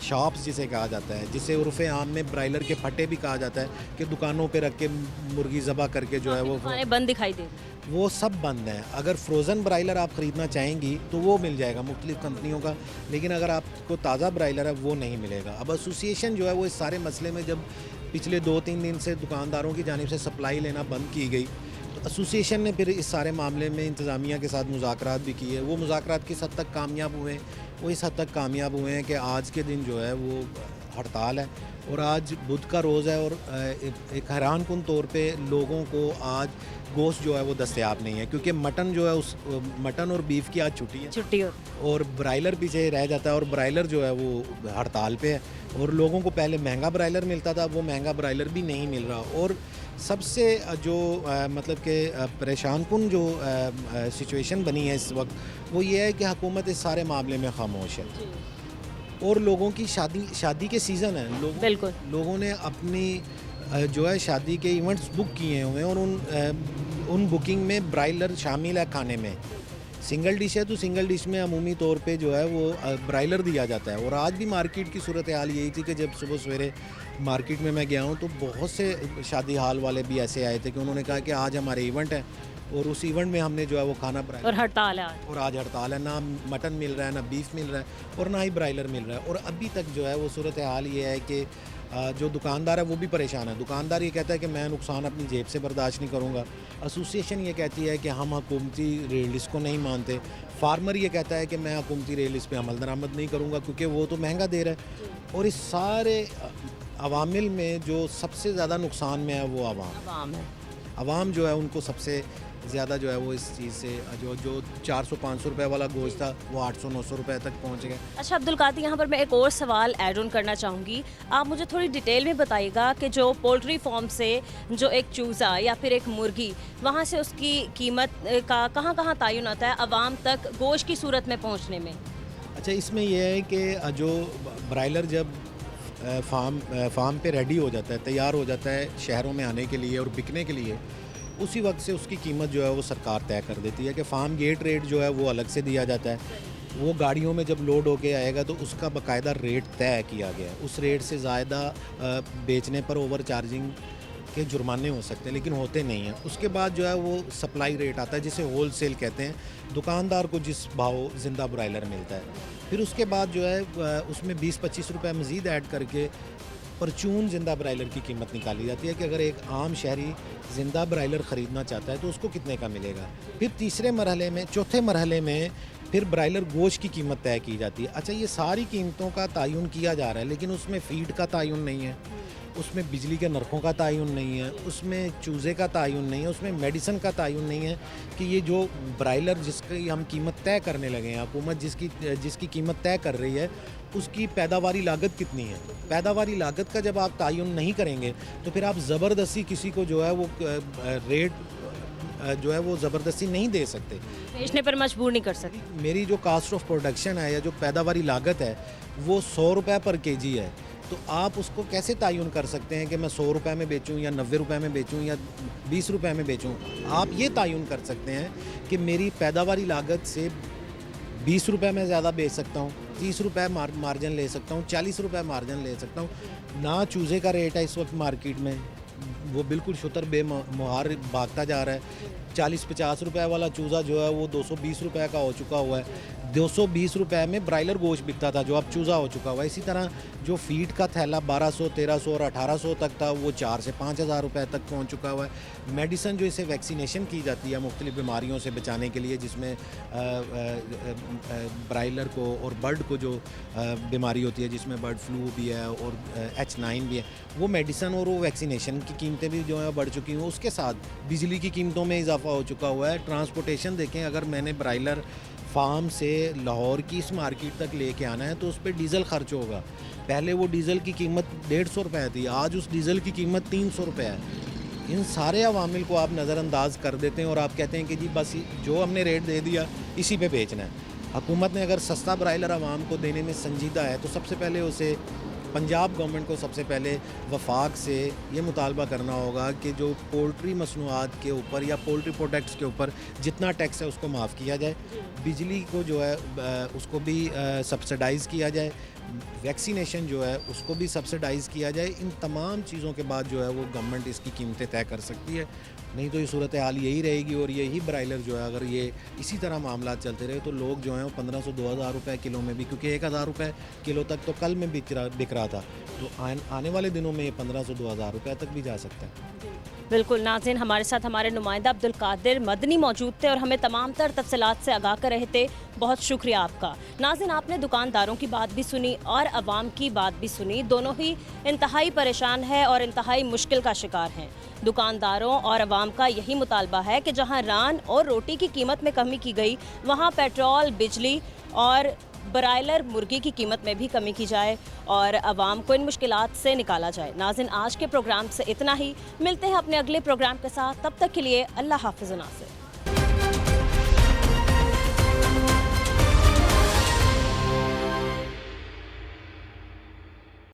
शॉप्स जिसे कहा जाता है, जिसे उर्फ़ आम में ब्रायलर के फटे भी कहा जाता है, कि दुकानों पे रख के मुर्गी ज़बा करके जो है वो बंद दिखाई दे, वो सब बंद हैं। अगर फ्रोज़न ब्रायलर आप ख़रीदना चाहेंगी तो वो मिल जाएगा मुख्तलिफ़ कंपनियों का, लेकिन अगर आपको ताज़ा ब्रायलर है वो नहीं मिलेगा। अब एसोसिएशन जो है वो इस सारे मसले में, जब पिछले 2-3 दिन से दुकानदारों की जानिब से सप्लाई लेना बंद की गई तो एसोसिएशन ने फिर इस सारे मामले में इंतज़ामिया के साथ मुज़ाकरात भी किए। वो मुज़ाकरात किस हद तक कामयाब हुए हैं? वो इस हद तक कामयाब हुए हैं कि आज के दिन जो है वो हड़ताल है, और आज बुध का रोज़ है, और एक हैरान कुन तौर पे लोगों को आज गोश्त जो है वो दस्तयाब नहीं है, क्योंकि मटन जो है उस मटन और बीफ की आज छुट्टी है और ब्रायलर पीछे रह जाता है, और ब्रायलर जो है वो हड़ताल पे है। और लोगों को पहले महंगा ब्रायलर मिलता था, वो महंगा ब्रायलर भी नहीं मिल रहा। और सबसे जो मतलब कि परेशान कुन जो सिचुएशन बनी है इस वक्त, वो ये है कि हुकूमत इस सारे मामले में खामोश है, और लोगों की शादी के सीज़न है, बिल्कुल लोगों ने अपनी जो है शादी के इवेंट्स बुक किए हुए हैं, और उन बुकिंग में ब्रायलर शामिल है खाने में। सिंगल डिश है तो सिंगल डिश में अमूमी तौर पे जो है वो ब्रायलर दिया जाता है। और आज भी मार्केट की सूरत हाल यही थी कि जब सुबह सवेरे मार्केट में मैं गया हूँ तो बहुत से शादी हाल वाले भी ऐसे आए थे कि उन्होंने कहा कि आज हमारे इवेंट है और उस इवेंट में हमने जो है वो खाना ब्रायलर, और हड़ताल है, और आज हड़ताल है, ना मटन मिल रहा है, ना बीफ मिल रहा है, और ना ही ब्रायलर मिल रहा है। और अभी तक जो है वो सूरत हाल ये है कि जो दुकानदार है वो भी परेशान है। दुकानदार ये कहता है कि मैं नुकसान अपनी जेब से बर्दाश्त नहीं करूँगा, एसोसिएशन ये कहती है कि हम हुकूमती रेट लिस्ट को नहीं मानते, फार्मर ये कहता है कि मैं हुकूमती रेट लिस्ट पे अमल दरामद नहीं करूँगा क्योंकि वो तो महंगा दे रहा है। और इस सारे अवामिल में जो सबसे ज़्यादा नुकसान में है वो आवाम है। आवाम जो है उनको सबसे ज़्यादा जो है वो इस चीज़ से जो 400-500 रुपये वाला गोश्त था वो 800-900 रुपये तक पहुंच गया। अच्छा अब्दुल कादिर, यहाँ पर मैं एक और सवाल ऐड ऑन करना चाहूँगी। आप मुझे थोड़ी डिटेल में बताइएगा कि जो पोल्ट्री फार्म से जो एक चूज़ा या फिर एक मुर्गी, वहाँ से उसकी कीमत का कहाँ तयन होता है आवाम तक गोश्त की सूरत में पहुँचने में? अच्छा, इसमें यह है कि जो ब्रायलर जब फार्म पे रेडी हो जाता है, तैयार हो जाता है शहरों में आने के लिए और बिकने के लिए, उसी वक्त से उसकी कीमत जो है वो सरकार तय कर देती है कि फार्म गेट रेट जो है वो अलग से दिया जाता है। वो गाड़ियों में जब लोड होके आएगा तो उसका बाकायदा रेट तय किया गया है। उस रेट से ज़्यादा बेचने पर ओवर चार्जिंग के जुर्माने हो सकते हैं, लेकिन होते नहीं हैं। उसके बाद जो है वो सप्लाई रेट आता है जिसे होल सेल कहते हैं, दुकानदार को जिस भाव ज़िंदा ब्रायलर मिलता है। फिर उसके बाद जो है उसमें 20-25 रुपये मज़ीद ऐड करके परचून ज़िंदा ब्रायलर की कीमत निकाली जाती है कि अगर एक आम शहरी ज़िंदा ब्रायलर ख़रीदना चाहता है तो उसको कितने का मिलेगा। फिर चौथे मरहले में फिर ब्रायलर गोश्त की कीमत तय की जाती है। अच्छा, ये सारी कीमतों का तयन किया जा रहा है, लेकिन उसमें फ़ीड का तयन नहीं है, उसमें बिजली के नरखों का तयन नहीं है, उसमें चूज़े का तयन नहीं है, उसमें मेडिसिन का तयन नहीं है कि ये जो ब्रायलर जिसकी हम कीमत तय करने लगे हैं, हुकूमत जिसकी कीमत तय कर रही है, उसकी पैदावारी लागत कितनी है। पैदावारी लागत का जब आप तयन नहीं करेंगे तो फिर आप ज़बरदस्ती किसी को जो है वो रेट जो है वो ज़बरदस्ती नहीं दे सकते, बेचने पर मजबूर नहीं कर सकते। मेरी जो कास्ट ऑफ प्रोडक्शन है या जो पैदावारी लागत है वो 100 रुपये पर केजी है, तो आप उसको कैसे तयन कर सकते हैं कि मैं 100 रुपये में बेचूं या 90 रुपये में बेचूं या 20 रुपये में बेचूं। आप ये तयन कर सकते हैं कि मेरी पैदावारी लागत से 20 रुपये में ज़्यादा बेच सकता हूँ, 30 रुपये मार्जिन ले सकता हूँ, 40 रुपये मार्जिन ले सकता हूँ। ना चूज़े का रेट है इस वक्त मार्केट में, वो बिल्कुल शुतर बेमुहार भागता जा रहा है। 40-50 रुपये वाला चूज़ा जो है वो 220 रुपये का हो चुका हुआ है। 220 रुपये में ब्रायलर गोश्त बिकता था जो अब चूज़ा हो चुका हुआ है। इसी तरह जो फीड का थैला 1200, 1300 और 1800 तक था वो 4 से 5,000 रुपये तक पहुंच चुका हुआ है। मेडिसिन जो इसे वैक्सीनेशन की जाती है मुख्तलिफ बीमारियों से बचाने के लिए, जिसमें ब्रायलर को और बर्ड को जो बीमारी होती है जिसमें बर्ड फ्लू भी है और H9 भी है, वो मेडिसिन और वो वैक्सीनेशन की कीमतें भी जो है बढ़ चुकी हैं। उसके साथ बिजली की कीमतों में इजाफा हो चुका हुआ है। ट्रांसपोर्टेशन देखें, अगर मैंने ब्रायलर फार्म से लाहौर की इस मार्केट तक लेके आना है तो उस पर डीज़ल खर्च होगा। पहले वो डीज़ल की कीमत 150 रुपये थी, आज उस डीज़ल की कीमत 300 रुपये है। इन सारे अवामिल को आप नज़रअंदाज कर देते हैं और आप कहते हैं कि जी बस जो हमने रेट दे दिया इसी पे बेचना है। हुकूमत ने अगर सस्ता ब्रायलर आवाम को देने में संजीदा है तो सबसे पहले उसे पंजाब गवर्नमेंट को सबसे पहले वफाक से ये मुतालबा करना होगा कि जो पोल्ट्री मसनूआत के ऊपर या पोल्ट्री प्रोडक्ट्स के ऊपर जितना टैक्स है उसको माफ़ किया जाए, बिजली को जो है उसको भी सब्सिडाइज़ किया जाए, वैक्सीनेशन जो है उसको भी सब्सिडाइज़ किया जाए। इन तमाम चीज़ों के बाद जो है वो गवर्नमेंट इसकी कीमतें तय कर सकती है। नहीं तो ये सूरत हाल यही रहेगी और यही ब्रायलर जो है अगर ये इसी तरह मामला चलते रहे तो लोग जो हैं वो 1500-2000 रुपये किलो में भी, क्योंकि 1000 रुपये किलो तक तो कल में बिक रहा था, तो आने वाले दिनों में ये 1500-2000 रुपये तक भी जा सकता है। बिल्कुल नाज़रीन, हमारे साथ हमारे नुमाइंदा अब्दुल कादिर मदनी मौजूद थे और हमें तमाम तर तफसीलात से आगाह कर रहे थे। बहुत शुक्रिया आपका। नाज़रीन, आपने दुकानदारों की बात भी सुनी और अवाम की बात भी सुनी। दोनों ही इंतहाई परेशान है और इंतहाई मुश्किल का शिकार हैं। दुकानदारों और अवाम का यही मुतालबा है कि जहाँ रान और रोटी की कीमत में कमी की गई, वहाँ पेट्रोल, बिजली और ब्रायलर मुर्गी की कीमत में भी कमी की जाए और अवाम को इन मुश्किलात से निकाला जाए। नाज़रीन, आज के प्रोग्राम से इतना ही। मिलते हैं अपने अगले प्रोग्राम के साथ, तब तक के लिए अल्लाह हाफ़िज़ नासिर।